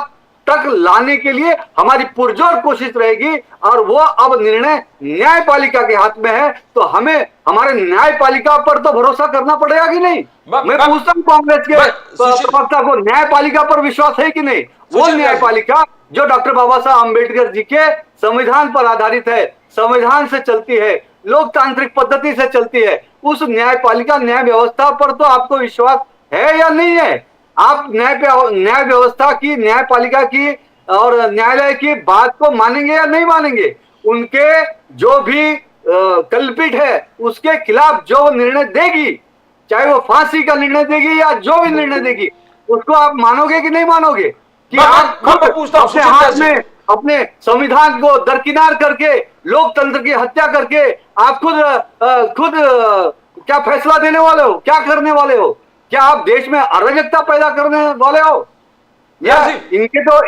तक लाने के लिए हमारी पुरजोर कोशिश रहेगी, और वो अब निर्णय न्यायपालिका के हाथ में है, तो हमें हमारे न्यायपालिका पर तो भरोसा करना पड़ेगा कि नहीं? मैं पूछता हूं कांग्रेस के प्रवक्ता को, न्यायपालिका पर विश्वास है कि नहीं? वो न्यायपालिका जो डॉक्टर बाबा साहब अम्बेडकर जी के संविधान पर आधारित है, संविधान से चलती है, लोकतांत्रिक पद्धति से चलती है, उस न्यायपालिका न्याय व्यवस्था पर तो आपको विश्वास है या नहीं है? आप न्याय व्यवस्था की, न्यायपालिका की और न्यायालय की बात को मानेंगे या नहीं मानेंगे? उनके जो भी कल्पित है उसके खिलाफ जो निर्णय देगी, चाहे वो फांसी का निर्णय देगी या जो भी निर्णय देगी, उसको आप मानोगे कि नहीं मानोगे? कि आप अपने हाथ में अपने संविधान को दरकिनार करके लोकतंत्र की हत्या करके आप खुद क्या फैसला देने वाले हो, क्या करने वाले हो? क्या आप देश में अराजकता पैदा करने वाले हो? या इनके तो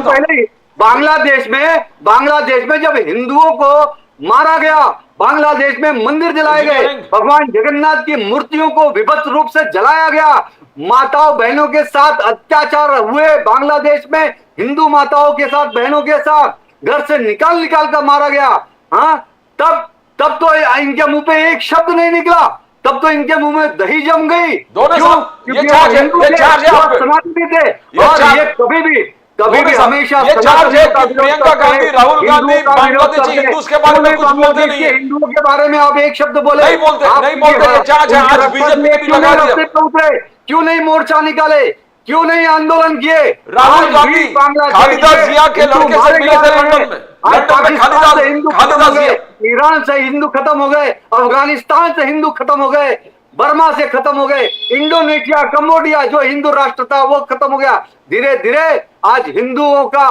पहले ही बांग्लादेश में जब हिंदुओं को मारा गया, बांग्लादेश में मंदिर जलाए गए, भगवान जगन्नाथ की मूर्तियों को विभत्स रूप से जलाया गया, माताओं बहनों के साथ अत्याचार हुए बांग्लादेश में, हिंदू माताओं के साथ बहनों के साथ घर से निकाल कर मारा गया। हाँ, तब तो इनके मुंह पे एक शब्द नहीं निकला, तब तो इनके मुंह में दही जम गई। समाधि थे और ये कभी भी हमेशा प्रियंका गांधी, राहुल गांधी बांग्लादेशी हिंदूज के बारे में कुछ बोलते नहीं है। हिंदुओं के बारे में आप एक शब्द बोले नहीं बोलते। आज बीजेपी ने भी लगा दिया। क्यों नहीं मोर्चा निकाले, क्यों नहीं आंदोलन किए? राहुल गांधी खालिदास जिया के लड़के से मिले थे लंदन में। पाकिस्तान से हिंदू खत्म हो गए, ईरान से हिंदू खत्म हो गए, अफगानिस्तान से हिंदू खत्म हो गए, बर्मा से खत्म हो गए, इंडोनेशिया, कंबोडिया जो हिंदू राष्ट्र था वो खत्म हो गया। धीरे धीरे आज हिंदुओं का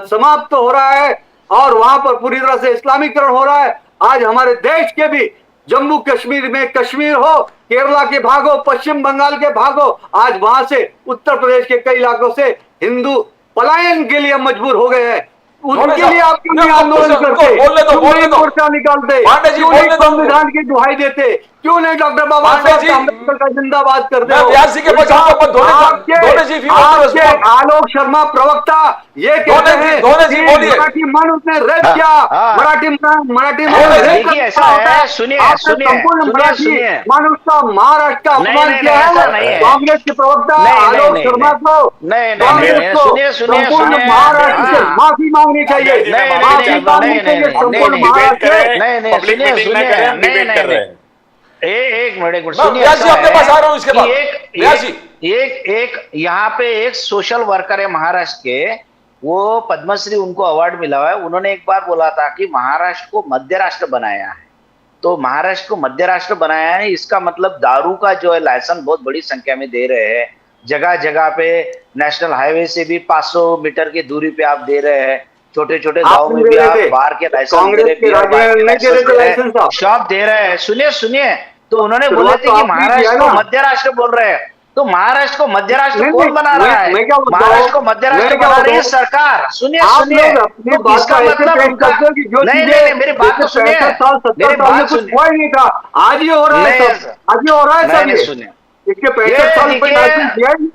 समाप्त हो रहा है और वहां पर पूरी तरह से इस्लामीकरण हो रहा है। आज हमारे देश के भी जम्मू कश्मीर में, कश्मीर हो, केरला के भाग हो, पश्चिम बंगाल के भाग हो, आज वहां से उत्तर प्रदेश के कई इलाकों से हिंदू पलायन के लिए मजबूर हो गए हैं। उनके लिए आप क्यों नहीं आंदोलन करते, क्यों नहीं मोर्चा निकालते, क्यों नहीं संविधान की दुहाई देते, क्यों नहीं डॉक्टर बाबा साहब अम्बेडकर का जिंदाबाद करते हो? आपके आलोक शर्मा प्रवक्ता ये कहते हैं मराठी मन उसने रेप किया, मराठी संपूर्ण मराठी मन उसका महाराष्ट्र का अपमान किया है। कांग्रेस के प्रवक्ता आलोक शर्मा को संपूर्ण महाराष्ट्र से माफी मांगनी चाहिए, माफी मांगनी चाहिए संपूर्ण महाराष्ट्र। एक मिनट सुनिए, आपके पास आ रहा हूं इसके बाद। एक यहाँ पे एक सोशल वर्कर है महाराष्ट्र के, वो पद्मश्री उनको अवार्ड मिला है। उन्होंने एक बार बोला था कि महाराष्ट्र को मध्य राष्ट्र बनाया है। तो महाराष्ट्र को मध्य राष्ट्र बनाया है, इसका मतलब दारू का जो है लाइसेंस बहुत बड़ी संख्या में दे रहे हैं। जगह जगह पे नेशनल हाईवे से भी 500 मीटर की दूरी पे आप दे रहे हैं। छोटे छोटे गाँव में भी आप बाहर के लाइसेंस शॉप दे रहे हैं। सुनिए, तो उन्होंने बोले थे कि महाराष्ट्र को मध्य राष्ट्र बोल रहे हैं। तो महाराष्ट्र को मध्य राष्ट्र कौन बना रहा है? महाराष्ट्र को मध्य राष्ट्र बना रही है सरकार। सुनिए, तो इसका मतलब नहीं, मेरी बात तो सुनिए, मेरी बात सुनिए। आज ही हो रहा है, आज ही हो रहा है। सुनिए, इसके 65 साल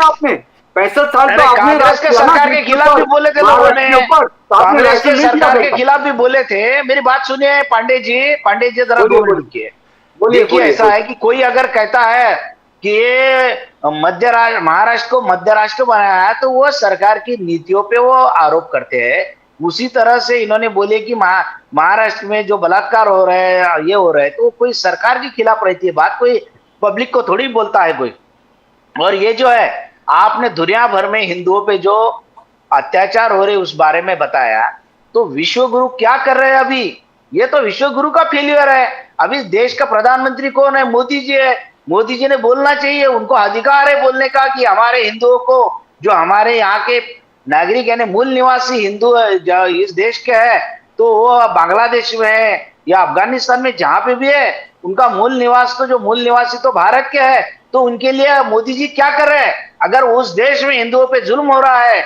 आपने 65 साल तो कांग्रेस के सरकार के खिलाफ भी बोले थे लोगों ने, कांग्रेस के सरकार के खिलाफ भी बोले थे। मेरी बात सुनिए पांडे जी जरा बोलिए। देखिए, ऐसा है कि कोई अगर कहता है कि ये महाराष्ट्र को मध्य राष्ट्र बनाया है तो वो सरकार की नीतियों पे वो आरोप करते हैं। उसी तरह से इन्होंने बोले कि महाराष्ट्र में जो बलात्कार हो रहे हैं, ये हो रहे हैं, तो कोई सरकार के खिलाफ रहती है बात, कोई पब्लिक को थोड़ी बोलता है कोई। और ये जो है आपने दुनिया भर में हिंदुओं पे जो अत्याचार हो रहे उस बारे में बताया, तो विश्व गुरु क्या कर रहे हैं अभी? ये तो विश्व गुरु का फेलियर है। अभी देश का प्रधानमंत्री कौन है? मोदी जी है। मोदी जी ने बोलना चाहिए, उनको अधिकार है बोलने का कि हमारे हिंदुओं को, जो हमारे यहाँ के नागरिक यानी मूल निवासी हिंदू इस देश के है, तो वो बांग्लादेश में है या अफगानिस्तान में जहां पे भी है, उनका मूल निवासी तो भारत के है। तो उनके लिए मोदी जी क्या कर रहे हैं? अगर उस देश में हिंदुओं पे जुल्म हो रहा है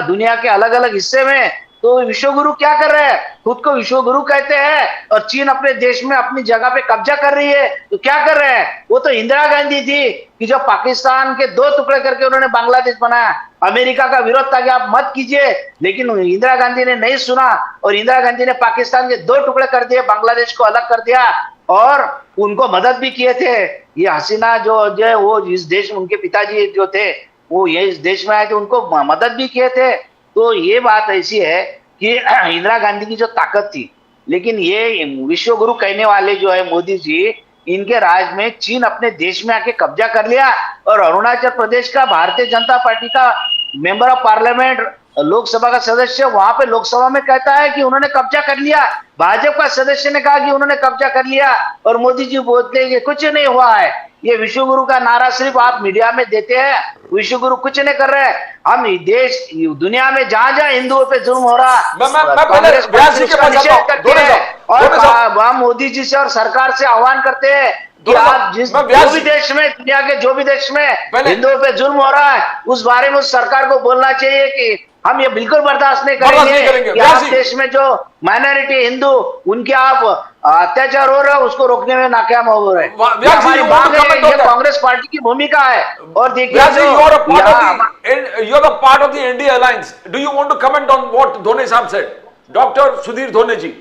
दुनिया के अलग अलग हिस्से में, तो विश्वगुरु क्या कर रहे हैं? खुद को विश्वगुरु कहते हैं और चीन अपने देश में अपनी जगह पे कब्जा कर रही है। तो क्या कर रहे हैं? वो तो इंदिरा गांधी थी कि जो पाकिस्तान के 2 टुकड़े करके उन्होंने बांग्लादेश बनाया। अमेरिका का विरोध था कि आप मत कीजिए, लेकिन इंदिरा गांधी ने नहीं सुना और इंदिरा गांधी ने पाकिस्तान के 2 टुकड़े कर दिए, बांग्लादेश को अलग कर दिया और उनको मदद भी किए थे। ये हसीना जो वो इस देश में, उनके पिताजी जो थे वो ये इस देश में आए थे, उनको मदद भी किए थे। तो ये बात ऐसी है कि इंदिरा गांधी की जो ताकत थी, लेकिन ये विश्वगुरु कहने वाले जो है मोदी जी, इनके राज में चीन अपने देश में आके कब्जा कर लिया और अरुणाचल प्रदेश का भारतीय जनता पार्टी का मेंबर ऑफ पार्लियामेंट, लोकसभा का सदस्य वहां पे लोकसभा में कहता है कि उन्होंने कब्जा कर लिया। भाजपा का सदस्य ने कहा कि उन्होंने कब्जा कर लिया और मोदी जी बोलते हैं कि कुछ नहीं हुआ है। ये विश्वगुरु का नारा सिर्फ आप मीडिया में देते हैं, विश्व गुरु कुछ नहीं कर रहे हैं। हम देश दुनिया में जहां जहां हिंदुओं पे जुल्म हो रहा मैं पहले कांग्रेस व्यास जी के उसका पास निषेध आता हूं। करती दोनों है साहब, और दोनों साहब। हम मोदी जी से और सरकार से आह्वान करते हैं कि दोनों साहब, आप जिस मैं व्यास जो भी जी- देश में, दुनिया के जो भी देश में पहले- हिंदुओं पे जुल्म हो रहा है, उस बारे में उस सरकार को बोलना चाहिए कि हम ये बिल्कुल बर्दाश्त नहीं बर्दाश्त नहीं करेंगे करेंगे। कि व्यास आप जी- देश में जो माइनॉरिटी हिंदू उनके आप अत्याचार हो रहा है उसको रोकने में नाकाम हो रहे हैं। व्यास जी, ये हमारी you want मांग to है, comment on ये that? कांग्रेस पार्टी की भूमिका है। और देखिए Vyas ji, जो you are a part यहाँ- of the India Alliance. Do you want to comment on what Dhone Saab said? Dr. Sudhir Dhone ji,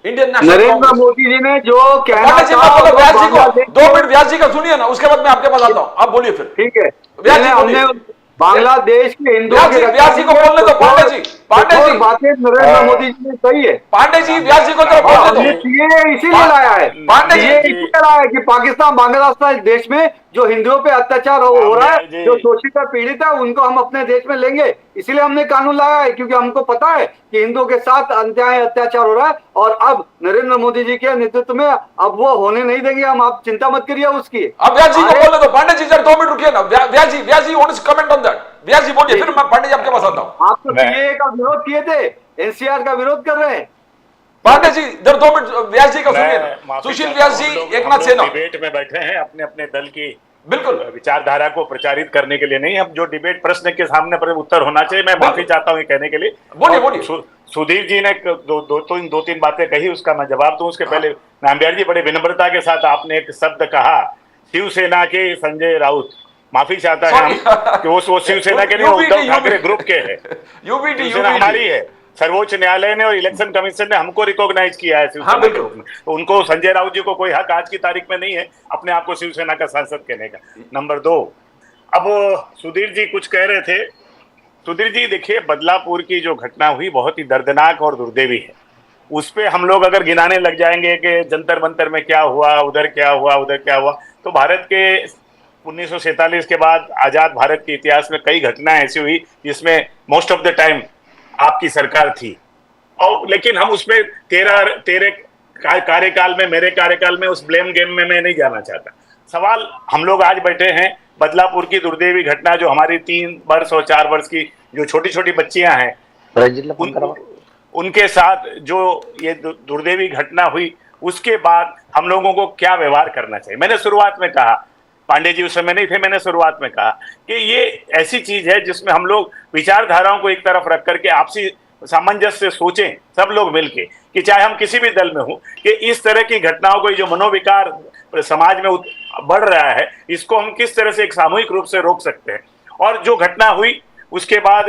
Indian National Narendra Congress. Modi ji ने जो कहना पांडे जी, था मैं पहले वो व्यास जी को बांग्लादेश 2 मिनट व्यास जी का सुनिए ना, उसके बाद मैं आपके पास आता हूं। आप बोलिए फिर। ठीक है, व्यास जी मैंने बोलिए। हमने बांग्लादेश के हिंदुओं व्यास जी को बोलने दो। पांडे जी, पांडे जी, बातें नरेंद्र मोदी जी ने कही है। पांडे जी, व्यास जी को जरा बोलने हमने दो। सीए इसीलिए लाया है, पांडे जी- ये इसीलिए लाया है कि पाकिस्तान बांग्लादेश देश में जो हिंदुओं पे अत्याचार हो रहा है, जी। जो शोषित और पीड़ित है, उनको हम अपने देश में लेंगे। इसीलिए हमने कानून लाया है, क्योंकि हमको पता है कि हिंदुओं के साथ अन्याय अत्याचार हो रहा है, और अब नरेंद्र मोदी जी के नेतृत्व में अब वो होने नहीं देंगे हम। आप चिंता मत करिए उसकी। अब व्यास जी को बोलने दो। पांडे जी जरा 2 मिनट रुकिए ना। Vyas ji want to comment on that. Vyas ji बोलिए, फिर मैं पांडे जी आपके पास आता हूं। आप तो सीए का विरोध किए थे, एनसीआर का विरोध कर रहे हैं। पांडे जी जरा 2 मिनट व्यास जी का सुनिए मैं ना। माफी सुशील चाहता व्यास हूं, जी, हम लोग एकनाथ सेना। डिबेट में बैठे हैं अपने अपने दल की बिल्कुल विचारधारा को प्रचारित करने के लिए नहीं। हम जो डिबेट प्रश्न के सामने पर उत्तर होना चाहिए। मैं माफी चाहता हूँ ये कहने के लिए। बोलिए, और बोलिए। सुधीर जी ने दो तीन बातें कही, उसका मैं जवाब दूं। उसके पहले नामबियार जी, बड़े विनम्रता के साथ आपने एक शब्द कहा, शिवसेना के संजय राउत। माफी चाहता है कि वो शिवसेना के नहीं, उद्धव ठाकरे ग्रुप के है। शिवसेना हमारी है। सर्वोच्च न्यायालय ने और इलेक्शन कमीशन ने हमको रिकॉग्नाइज किया है शिवसेना के रूप में। तो उनको, संजय राउत जी को कोई हक आज की तारीख में नहीं है अपने आप को शिवसेना का सांसद कहने का। नंबर 2, अब सुधीर जी कुछ कह रहे थे। सुधीर जी देखिए, बदलापुर की जो घटना हुई बहुत ही दर्दनाक और दुर्दैवी है। उस पे हम लोग अगर गिनाने लग जाएंगे कि जंतर मंतर में क्या हुआ, उधर क्या हुआ, उधर क्या हुआ, तो भारत के 1947 के बाद आजाद भारत के इतिहास में कई घटनाएं ऐसी हुई जिसमें मोस्ट ऑफ द टाइम आपकी सरकार थी। और लेकिन हम उसमें तेरे कार्यकाल में, मेरे कार्यकाल में, उस ब्लेम गेम में मैं नहीं जाना चाहता। सवाल, हम लोग आज बैठे हैं बदलापुर की दुर्दैवी घटना, जो हमारी 3 वर्ष और 4 वर्ष की जो छोटी छोटी बच्चियां हैं, उनके साथ जो ये दुर्दैवी घटना हुई, उसके बाद हम लोगों को क्या व्यवहार करना चाहिए। मैंने शुरुआत में कहा, पांडे जी उस समय नहीं थे, मैंने शुरुआत में कहा कि ये ऐसी चीज है जिसमें हम लोग विचारधाराओं को एक तरफ रख करके आपसी सामंजस्य से सोचें, सब लोग मिलके, कि चाहे हम किसी भी दल में हो, कि इस तरह की घटनाओं को, जो मनोविकार समाज में बढ़ रहा है, इसको हम किस तरह से एक सामूहिक रूप से रोक सकते हैं। और जो घटना हुई उसके बाद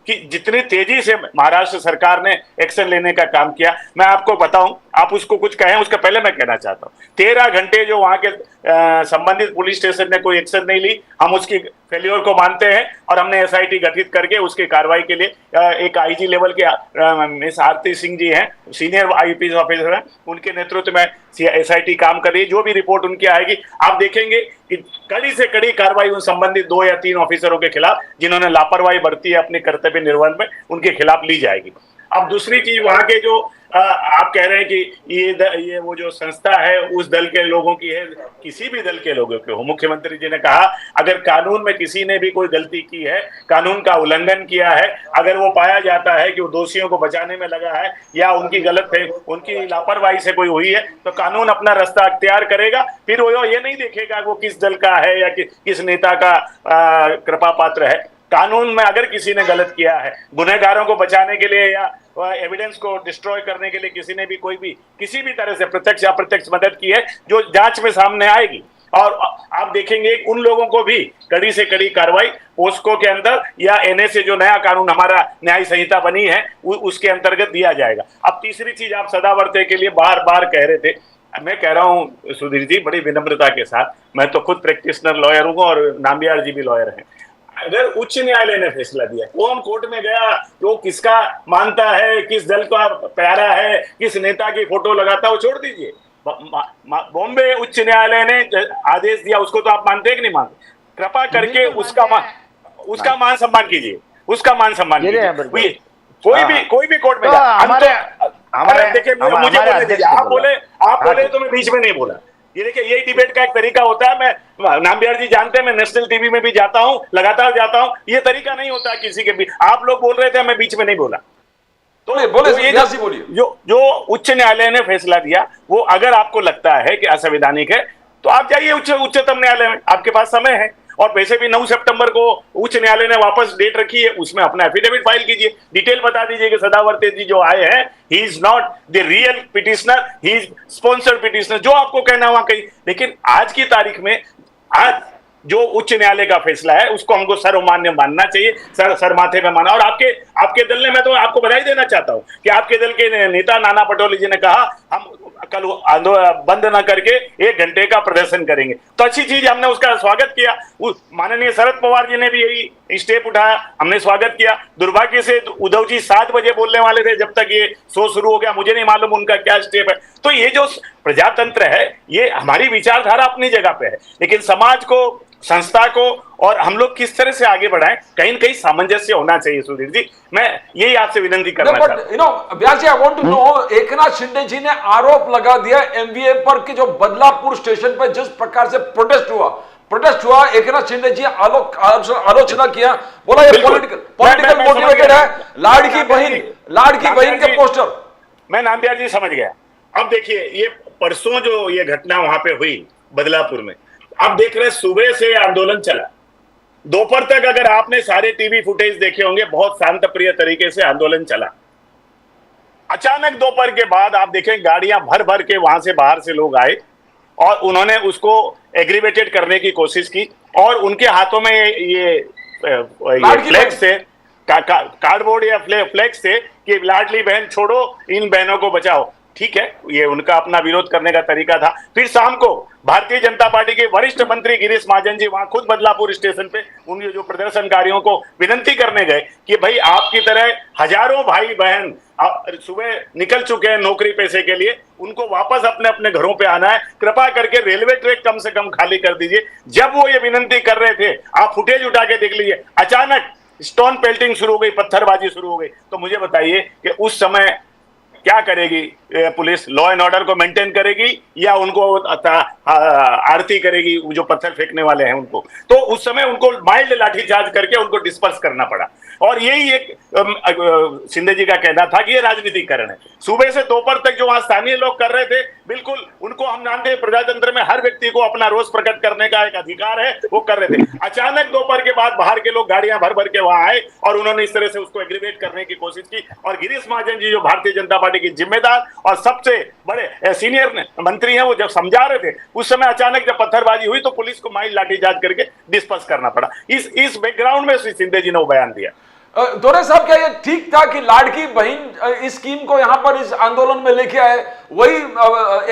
कि जितनी तेजी से महाराष्ट्र सरकार ने एक्शन लेने का काम किया, मैं आपको बताऊं, आप उसको कुछ कहें उसका पहले मैं कहना चाहता हूं, 13 घंटे जो वहां के संबंधित पुलिस स्टेशन ने कोई एक्शन नहीं ली, हम उसकी फेल्योर को मानते हैं और हमने एसआईटी गठित करके उसकी कार्रवाई के लिए एक आईजी लेवल के मिस आरती सिंह जी हैं, सीनियर आईपीएस ऑफिसर हैं, उनके नेतृत्व में एसआईटी काम कर रही है। जो भी रिपोर्ट उनकी आएगी आप देखेंगे कि कड़ी से कड़ी कार्रवाई उन संबंधित 2 या 3 ऑफिसरों के खिलाफ जिन्होंने लापरवाही बरती है अपने कर्तव्य निर्वहन में, उनके खिलाफ ली जाएगी। अब दूसरी चीज, वहां के जो आप कह रहे हैं कि ये वो जो संस्था है उस दल के लोगों की है, किसी भी दल के लोगों के हो। मुख्यमंत्री जी ने कहा अगर कानून में किसी ने भी कोई गलती की है, कानून का उल्लंघन किया है, अगर वो पाया जाता है कि वो दोषियों को बचाने में लगा है या उनकी गलत है, उनकी लापरवाही से कोई हुई है, तो कानून अपना रास्ता अख्तियार करेगा। फिर वो ये नहीं देखेगा वो किस दल का है या किस नेता का कृपा पात्र है। कानून में अगर किसी ने गलत किया है, गुनहगारों को बचाने के लिए या एविडेंस को डिस्ट्रॉय करने के लिए किसी ने भी कोई भी किसी भी तरह से प्रत्यक्ष या अप्रत्यक्ष मदद की है, जो जांच में सामने आएगी। और आप देखेंगे उन लोगों को भी कड़ी से कड़ी कार्रवाई पोस्को के अंदर या एनए से जो नया कानून हमारा न्याय संहिता बनी है उसके अंतर्गत दिया जाएगा। अब तीसरी चीज, आप सदावर्ते के लिए बार बार कह रहे थे, मैं कह रहा हूं सुधीर जी बड़ी विनम्रता के साथ, मैं तो खुद प्रैक्टिशनर लॉयर हूं और नामबियार जी भी लॉयर हैं। अगर उच्च न्यायालय ने फैसला दिया, कौन कोर्ट में गया, तो किसका मानता है, किस दल का प्यारा है, किस नेता की फोटो लगाता है, वो छोड़ दीजिए। बॉम्बे उच्च न्यायालय ने आदेश दिया, उसको तो आप मानते हैं कि नहीं मानते? कृपा करके उसका मान सम्मान कीजिए, उसका मान सम्मान कीजिए। कोई भी कोर्ट में जाए, देखिए मुझे बोलने दीजिए, आप बोले तो मैं बीच में नहीं बोला। ये देखिए, यही डिबेट का एक तरीका होता है। मैं नामबिहार जी जानते हैं, मैं नेशनल टीवी में भी जाता हूं, लगातार जाता हूं। ये तरीका नहीं होता है किसी के भी। आप लोग बोल रहे थे, मैं बीच में नहीं बोला। तो ये जो उच्च न्यायालय ने फैसला दिया, वो अगर आपको लगता है कि असंवैधानिक है तो आप जाइए उच्चतम न्यायालय में, आपके पास समय है। और वैसे भी 9 सितंबर को उच्च न्यायालय ने वापस डेट रखी है, उसमें अपना एफिडेविट फाइल कीजिए, डिटेल बता दीजिए कि सदावर्ते जी जो आए हैं, he is not the real petitioner, he is sponsored petitioner, जो आपको कहना वहां कहीं। लेकिन आज की तारीख में, आज जो उच्च न्यायालय का फैसला है उसको हमको सर्वमान्य मानना चाहिए, सर माथे पे माना। और आपके दल ने, मैं तो आपको बधाई देना चाहता हूं कि आपके दल के नेता नाना पटोले जी ने कहा हम कल बंद ना करके 1 घंटे का प्रदर्शन करेंगे, तो अच्छी चीज, हमने उसका स्वागत किया। माननीय शरद पवार जी ने भी यही स्टेप उठाया, हमने स्वागत किया। दुर्भाग्य से उद्धव जी 7 बजे बोलने वाले थे, जब तक ये शो शुरू हो गया। मुझे नहीं मालूम उनका क्या स्टेप है। तो ये जो प्रजातंत्र है, ये हमारी विचारधारा अपनी जगह पे है, लेकिन समाज को, संस्था को और हम लोग किस तरह से आगे बढ़ाएं, कहीं न कहीं सामंजस्य होना चाहिए। सुधीर जी, मैं यही आपसे विनती करना चाहता हूं। Vyas ji, I want to know, Eknath Shinde ji ने आरोप लगा दिया एमवीए पर कि जो बदलापुर स्टेशन पर जिस प्रकार से प्रोटेस्ट हुआ, एकनाथ शिंदे जी आलोचना किया, बोला ये पॉलिटिकल मोटिवेटेड है, लाड़की बहन के पोस्टर। मैं नामबिहार जी समझ गया। अब देखिए, ये परसों जो ये घटना वहां पे हुई बदलापुर में, अब देख रहे सुबह से आंदोलन चला, दोपहर तक अगर आपने सारे टीवी फुटेज देखे होंगे, बहुत शांत प्रिय तरीके से आंदोलन चला। अचानक दोपहर के बाद आप देखें, गाड़ियां भर भर के वहां से बाहर से लोग आए और उन्होंने उसको एग्रीवेटेड करने की कोशिश की, और उनके हाथों में ये फ्लैक्स से, कार्डबोर्ड या फ्लैक्स से कि लाडली बहन छोड़ो, इन बहनों को बचाओ। ठीक है, ये उनका अपना विरोध करने का तरीका था। फिर शाम को भारतीय जनता पार्टी के वरिष्ठ मंत्री गिरीश महाजन जी वहां खुद बदलापुर स्टेशन पे उन जो प्रदर्शनकारियों को विनती करने गए कि भाई, आपकी तरह हजारों भाई बहन सुबह निकल चुके हैं नौकरी पैसे के लिए, उनको वापस अपने अपने घरों पे आना है, कृपा करके रेलवे ट्रैक कम से कम खाली कर दीजिए। जब वो ये विनती कर रहे थे, आप फुटेज उठा के देख लीजिए, अचानक स्टोन पेल्टिंग शुरू हो गई, पत्थरबाजी शुरू हो गई। तो मुझे बताइए कि उस समय क्या करेगी पुलिस? लॉ एंड ऑर्डर को मेंटेन करेगी या उनको आरती करेगी, जो पत्थर फेंकने वाले हैं उनको? तो उस समय उनको माइल्ड लाठीचार्ज करके उनको डिस्पर्स करना पड़ा। और यही एक शिंदे जी का कहना था कि ये राजनीतिकरण है। सुबह से दोपहर तक जो वहां स्थानीय लोग कर रहे थे, बिल्कुल उनको हम जानते हैं, प्रजातंत्र में हर व्यक्ति को अपना रोष प्रकट करने का एक अधिकार है, वो कर रहे थे। अचानक दोपहर के बाद बाहर के लोग गाड़ियां भर भर के वहां आए और उन्होंने इस तरह से उसको एग्रीवेट करने की कोशिश की। और गिरीश महाजन जी, जो भारतीय जनता पार्टी की जिम्मेदार और सबसे बड़े सीनियर मंत्री हैं, वो जब समझा रहे थे, उस समय अचानक जब पत्थरबाजी हुई तो पुलिस को माइल्ड लाठीचार्ज करके डिस्पर्स करना पड़ा। इस बैकग्राउंड में श्री शिंदे जी ने वो बयान दिया। दोरे साहब, क्या ये ठीक था कि लाड़की बहन इस स्कीम को यहां पर इस आंदोलन में लेके आए? वही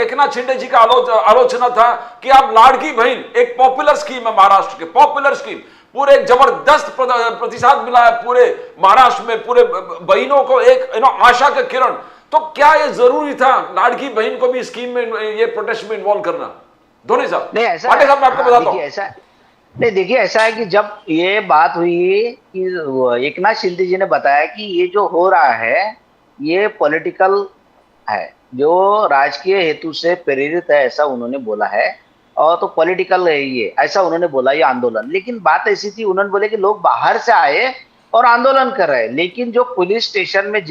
एकनाथ शिंदे जी का आलोचना था कि आप लाड़की बहन, एक पॉपुलर स्कीम है महाराष्ट्र की, पॉपुलर स्कीम, पूरे एक जबरदस्त प्रतिशत मिला है पूरे महाराष्ट्र में, पूरे बहनों को एक आशा का किरण। तो क्या ये जरूरी था लाड़की बहन को भी स्कीम में, ये प्रोटेस्ट में इन्वॉल्व करना? दोनों साहब, नहीं ऐसा, मैं आपको बताता हूं, ऐसा नहीं, देखिए ऐसा है कि जब ये बात हुई कि एकनाथ शिंदे जी ने बताया कि ये जो हो रहा है ये पॉलिटिकल है, जो राजकीय हेतु से प्रेरित है, ऐसा उन्होंने बोला है, और तो पॉलिटिकल है ये, ऐसा उन्होंने बोला ये आंदोलन। लेकिन बात ऐसी थी, उन्होंने बोले कि लोग बाहर से आए और आंदोलन कर रहे हैं, लेकिन जो पुलिस स्टेशन में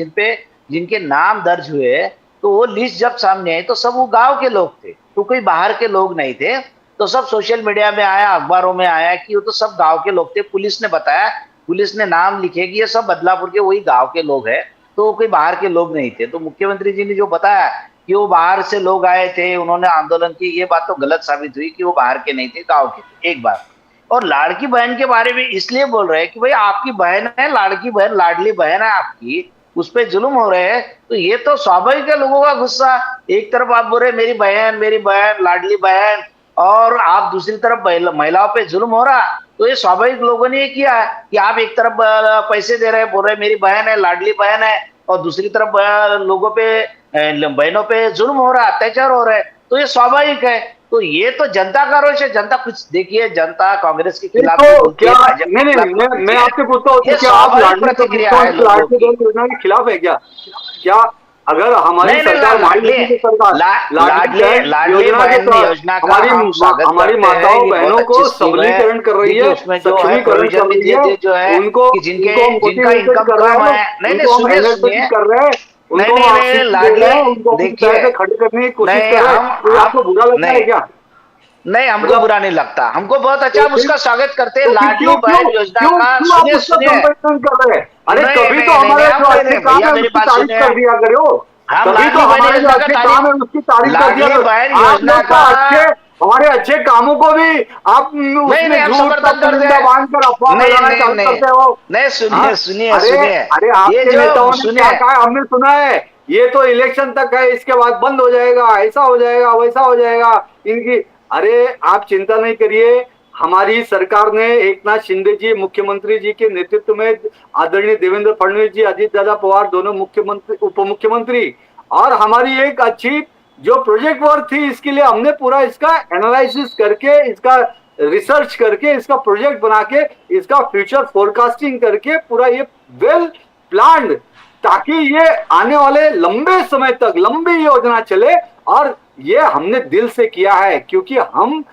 जिनके नाम दर्ज हुए, तो वो लिस्ट जब सामने आई तो सब वो गाँव के लोग थे, तो कोई बाहर के लोग नहीं थे। तो सब सोशल मीडिया में आया, अखबारों में आया कि वो तो सब गांव के लोग थे। पुलिस ने बताया, पुलिस ने नाम लिखे कि ये सब बदलापुर के वही गांव के लोग हैं, तो कोई बाहर के लोग नहीं थे। तो मुख्यमंत्री जी ने जो बताया कि वो बाहर से लोग आए थे, उन्होंने आंदोलन की, ये बात तो गलत साबित हुई कि वो बाहर के नहीं थे, गाँव के थे, एक बात। और लाड़की बहन के बारे में इसलिए बोल रहे हैं कि भाई आपकी बहन है, लाड़की बहन, लाडली बहन है आपकी, उस पर जुल्म हो रहे हैं, तो ये तो स्वाभाविक है लोगों का गुस्सा। एक तरफ आप बोल रहे मेरी बहन, लाडली बहन, और आप दूसरी तरफ महिलाओं पे जुल्म हो रहा, तो ये स्वाभाविक लोगों ने किया है कि आप एक तरफ पैसे दे रहे हैं, बोल रहे मेरी बहन है, लाडली बहन है, और दूसरी तरफ लोगों पे, बहनों पे जुल्म हो रहा, अत्याचार हो रहा है, तो ये स्वाभाविक है। तो ये तो जनता का रोष है। जनता कुछ देखिए, जनता कांग्रेस के खिलाफ तो क्या मैं आपसे पूछता हूँ, क्या आप लाडली योजना के खिलाफ है? क्या अगर हमारी नहीं, नहीं, सरकार लाडली योजना के बहन तहत योजना का हम स्वागत हमारी करते हैं, माताओं ये बहुत बहनों को अच्छी स्कीम है। सबलीकरण कर रही देखिए है, उसमें जो है सक्षमीकरण प्रोविजन कर भी रही है, जो है उनको कि जिनका मोटिवेट इनकम कर रहे कम हैं, है। नहीं नहीं, उनको हम सुनिए एनर्जेटिक सुनिए, कर रहे हैं, नहीं उनको नहीं हम नहीं आशीष दे लाडली, रहे हैं, उनको अपनी देखिए तरह से खड़े करने की कोशिश नहीं, कर रहे हैं। हम तो आपको बुरा लगता है नहीं क्या? नहीं, हमको मतलब बुरा नहीं लगता, हमको बहुत अच्छा, हम उसका स्वागत करते हैं। तो फिर लाडली क्यों बहन क्यों योजना क्यों का क्यों आप सुनिए उसका सुनिए, कंपैरिजन कर रहे हैं? अरे नहीं कभी नहीं तो नहीं हमारे नहीं, जो हम अच्छे नहीं, काम भैया है मेरी उसकी बात तारीफ सुनिए, कर दिया करो। हम कभी तो लाडली बहन हमारे जो योजना का अच्छे तारीफ, काम है उसकी तारीफ कर दिया लाडली करो। बहन आप योजना लोग तो का हमारे अच्छे कामों को भी आप नहीं उसमें नहीं, हम झूठ का समर्थन करते पुलिंदा हैं। बांध कर अफवाह नहीं फैलाना नहीं चालू नहीं करते हो। नहीं, हाँ? सुनिए सुनिए अरे सुनिए, अरे ये आपके जो नेताओं ने क्या सुनिए, कहा हमने सुना है, ये तो इलेक्शन तक है, इसके बाद बंद हो जाएगा, ऐसा हो जाएगा, वैसा हो जाएगा इनकी। अरे आप चिंता नहीं करिए, हमारी सरकार ने एकनाथ शिंदे जी मुख्यमंत्री जी के नेतृत्व में, आदरणीय देवेंद्र फडणवीस जी, अजीत दादा पवार दोनों मुख्यमंत्री उप मुख्यमंत्री, और हमारी एक अच्छी जो प्रोजेक्ट वर्क थी, इसके लिए हमने पूरा इसका एनालिसिस करके, इसका रिसर्च करके, इसका प्रोजेक्ट बना के, इसका फ्यूचर फोरकास्टिंग करके पूरा ये वेल प्लान्ड, ताकि ये आने वाले लंबे समय तक लंबी योजना चले। और ये हमने दिल से किया है, क्योंकि हम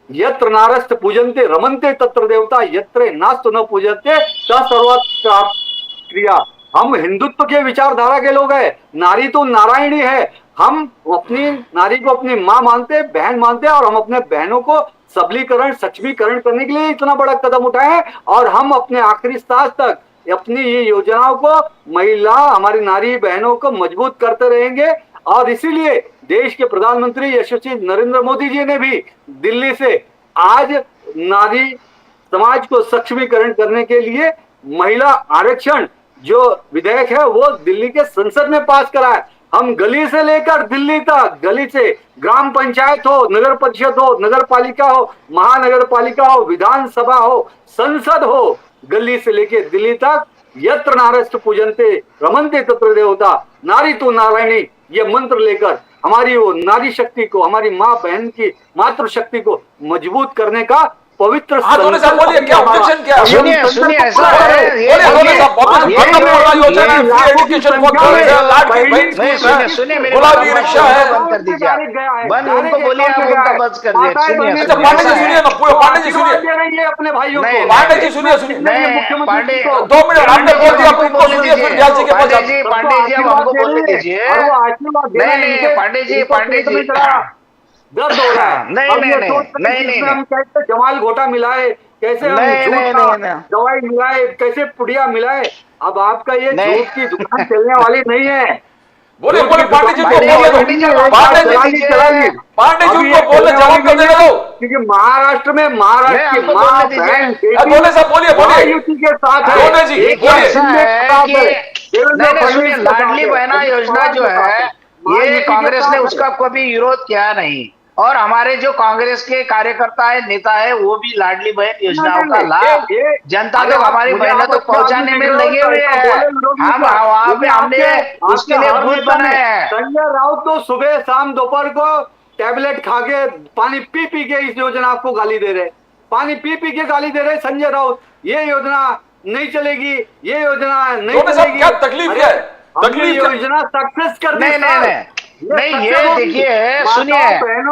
यत्र नारस्त पूजन्ते रमन्ते तत्र देवता, यत्र नास्त न पूजन्ते सर्वत्र क्रिया। हम हिंदुत्व के विचारधारा के लोग हैं, नारी तो नारायणी है। हम अपनी नारी को अपनी माँ मानते, बहन मानते हैं, और हम अपने बहनों को सबलीकरण सक्षमीकरण करने के लिए इतना बड़ा कदम उठाए हैं। और हम अपने आखिरी सांस तक अपनी ये योजनाओं को, महिला हमारी नारी बहनों को मजबूत करते रहेंगे। और इसीलिए देश के प्रधानमंत्री यशस्वी नरेंद्र मोदी जी ने भी दिल्ली से आज नारी समाज को सक्षमीकरण करने के लिए महिला आरक्षण जो विधेयक है वो दिल्ली के संसद में पास करा है। हम गली से लेकर दिल्ली तक, गली से ग्राम पंचायत हो, नगर परिषद हो, नगर पालिका हो, महानगर पालिका हो, विधानसभा हो, संसद हो, गली से लेके दिल्ली तक, यत्र नारस्त पूजन्ते रमन्ते तत्र देवता, नारी तो नारायणी, ये मंत्र लेकर हमारी वो नारी शक्ति को, हमारी माँ बहन की मातृ शक्ति को मजबूत करने का पवित्र साहब बोलिए, क्या ऑब्जेक्शन क्या है? सुनिए सुनिए, ऐसा है, बोलिए साहब, योजना है, फ्री एजुकेशन फॉर गर्ल्स है, लाडली बहन स्कीम है, सुनिए मेरी गुलाबी रिक्शा है। बंद कर दीजिए आप, बंद, उनको बोलिए आप उनका बंद कर दीजिए। सुनिए पांडे जी सुनिए ना, पूरा पांडे जी सुनिए, अपने भाइयों नहीं, को। पांडे जी सुनिए सुनिए, नहीं पांडे, 2 मिनट आपने बोल दिया, आप उनको सुनिए, फिर व्यास जी के पास पांडे जी, पांडे जी अब हमको बोलने दीजिए। नहीं नहीं पांडे जी, पांडे जी दर्द हो रहा है। नहीं, अब नहीं, ये नहीं, सोच कर नहीं, कि नहीं, इसमें हम कैसे जमाल घोटा मिलाए, कैसे हम नहीं, झूठ नहीं, का नहीं, दवाई मिलाए, कैसे पुड़िया मिलाए। अब आपका ये नहीं। झूठ की दुकान चलने वाली नहीं है। बोले बोले पांडे जी को पांडे जी, बोले पांडे जी, दो, पांडे जी पांडे जी उनको बोलने जवाब कर देने दो, क्योंकि महाराष्ट्र में महाराष्ट्र की हमको माँ बोलने दीजिए। बहन बोले साहब, बोलिए बोलिए, युति के साथ है। बोले जी, एक बोलिए। ऐसा है कि देवेंद्र नहीं नहीं फडणवीस सुनिए, के साथ लाडली है। बहना योजना जो है ये कांग्रेस ने उसका कभी विरोध किया नहीं, और हमारे जो कांग्रेस के कार्यकर्ता है, नेता है, वो भी लाडली बहन योजनाओं का लाभ जनता तक, हमारी बहनों तक पहुंचाने में लगे हुए हैं। हम वहां पे हमने उसके लिए बूथ बनाए हैं। संजय राउत तो सुबह शाम दोपहर को टैबलेट खा के पानी पी पी के इस योजना को गाली दे रहे, पानी पी पी के गाली दे रहे संजय राउत। ये योजना नहीं चलेगी, ये योजना नहीं चलेगी। क्या तकलीफ क्या है? तकलीफ योजना सक्सेस कर दी। नहीं ये देखिए सुनिए,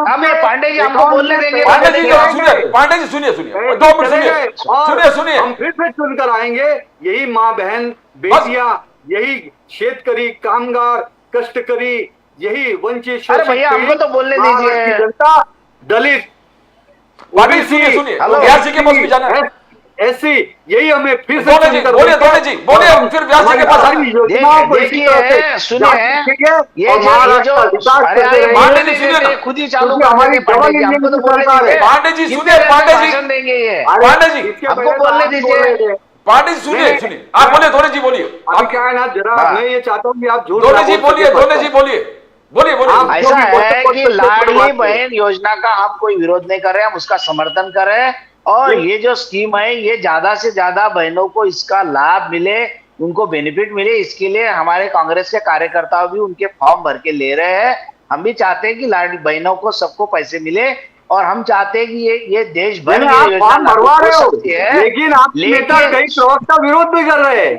हम ये पांडे जी हमको बोलने देंगे। पांडे जी सुनिए, पांडे जी सुनिए, 2 मिनट सुनिए, सुनिए हम फिर से चुनकर आएंगे। यही माँ बहन बेटियां, यही शेतकरी कामगार कष्टकरी, यही वंचित, अरे भैया हमको तो बोलने दीजिए। जनता, दलित, पांडे जी सुनिए, व्यास जी के पास भी जाना है, ऐसी यही हमें फिर से बोले जी, बोलिए दोने जी, बोलिए, हम फिर व्यास जी के पास देखिए सुनिए, ये जो पांडे जी सुनिए, खुद ही चालू हमारे पांडे जी, हमको तो बोलने दीजिए। पांडे जी सुनिए, पांडे जी भाषण देंगे ये, पांडे जी हमको बोलने दीजिए। पांडे जी सुनिए, आप बोलिए, दोने जी बोलिए। अब क्या है ना, जरा मैं ये चाहता हूँ कि आप झूठ दोने जी बोलिए, दोने जी बोलिए, बोलिए बोलिए। ऐसा है कि लाडली बहन योजना का हम कोई विरोध नहीं कर रहे, हम उसका समर्थन कर रहे हैं। और ये जो स्कीम है, ये ज्यादा से ज्यादा बहनों को इसका लाभ मिले, उनको बेनिफिट मिले, इसके लिए हमारे कांग्रेस के कार्यकर्ता भी उनके फॉर्म भर के ले रहे हैं। हम भी चाहते हैं कि लाडली बहनों को सबको पैसे मिले, और हम चाहते हैं कि ये देश भर में योजना भरवा रहे हो, लेकिन आप नेता कई प्रवक्ता विरोध भी कर रहे हैं।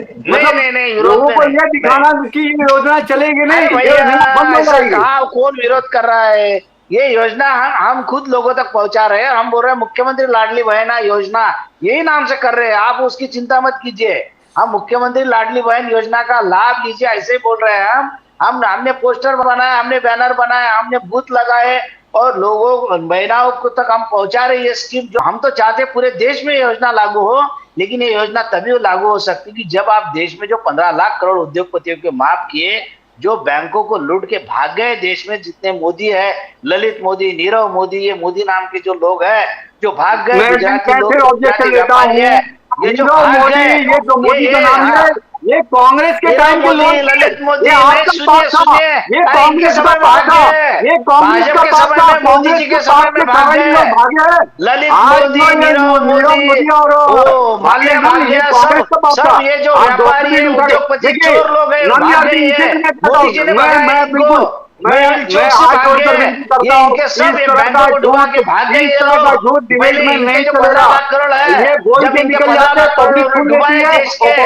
नहीं, लोगों विरोध को में ये दिखाना कि ये योजना चलेगी नहीं, अरे ये योजना बंद भैया हो ऐसा जाएगी। कहा, कौन विरोध कर रहा है? ये योजना हम खुद लोगों तक पहुंचा रहे हैं। हम बोल रहे हैं मुख्यमंत्री लाडली बहन योजना, यही नाम से कर रहे हैं, आप उसकी चिंता मत कीजिए। हम मुख्यमंत्री लाडली बहन योजना का लाभ लीजिए ऐसे ही बोल रहे हैं। हमने पोस्टर बनाया, हमने बैनर बनाया, हमने बूथ लगाए और लोगों महिलाओं को तक हम पहुंचा रहे ये स्कीम। जो हम तो चाहते पूरे देश में योजना लागू हो, लेकिन ये योजना तभी लागू हो सकती कि जब आप देश में जो 15 लाख करोड़ उद्योगपतियों के माफ किए, जो बैंकों को लूट के भाग गए, देश में जितने मोदी है, ललित मोदी, नीरव मोदी, ये मोदी नाम के जो लोग हैं जो भाग गए, मैं गुजराती लोग, कैसे ऑब्जेक्शन गुजराती लेता हूँ? व्यापारी है, ये जो नीरव भाग मोदी, गए, ये जो मोदी का नाम है, ये कांग्रेस के नीरव टाइम के मोदी, लोग, ललित मोदी, ये नहीं, आपका सुनिए पास था, सुनिए, ये अरे इनके कांग्रेस का समय में पास भाग था, गए, ये कांग्रेस भाजपा का के पास समय था, में मोदी कांग्रेस जी के के समय पास में के भाग कारण गए, लोग भागे। ललित आज मोदी, जो ये नीरव मोदी और ओ माल्या भाग ये गया, कांग्रेस का पास था। सब ये जो आप व्यापारी है, डॉक्यूमेंट उठा के उद्योगपति, देखिए, चोर लोग है, नंदिया भाग जी, गई इसे है, भी मैं कहता मोदी हूँ, जी ने भगाया मैं इनको, बिल्कुल मेहुल मैं चौक से हाथ भाग जोड़कर गए, विनती करता ये हूँ, इनके सब इस ये तरह का बैंकों को डुबा के झूठ, भाग गए इस ये तरह का लोग। झूठ डिबेट पहले में इनके नहीं जो चलेगा। 15 लाख करोड़ है, ये बोल जब के इनके निकल 15 जाते हैं, लाख करोड़ पब्लिक उन्होंने सुन डुबाए लेती है देश और के,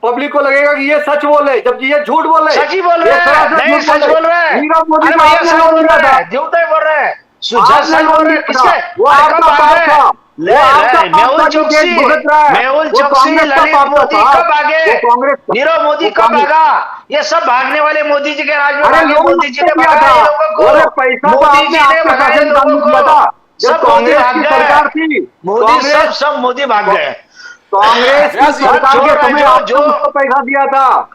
पब्लिक को लगेगा कि ये सच बोले, जबकि ये झूठ बोले। सच ही बोल ये रहे हैं, सरासर नहीं झूठ सच बोले। बोल रहे हैं, नीरव मोदी अरे का भैया आपने सच लोन बोल लिया रहे था, हैं, झूठ नहीं बोल रहे हैं, आपने सच बोल लोन रहे लिया हैं, था, किसके? वो अरे आपका कब भाग पाप गए? था, वो आपका पाप मेहुल था जो चौकसी, देश भुगत रहा है, मेहुल वो चौकसी, कांग्रेस का ललित पाप था मोदी साहब, कब भागे? वो कांग्रेस का, नीरव मोदी वो कब कांग्रेस। भागा? ये सब भागने वाले मोदी जी के राज में अरे भागे, लोगों मोदी जी ने दिया भगाया था, ये लोगों अरे को, पैसा तो मोदी आपने जी ने आपके भगाया शासन काल लोगों में दिया को, था, जब सब मोदी कांग्रेस भाग की गए, सरकार थी, मोदी कांग्रेस सब मोदी भाग गए। कांग्रेस की व्यास जी, सरकार जो के है, समय जो- आपने जो- उसको पैसा दिया था,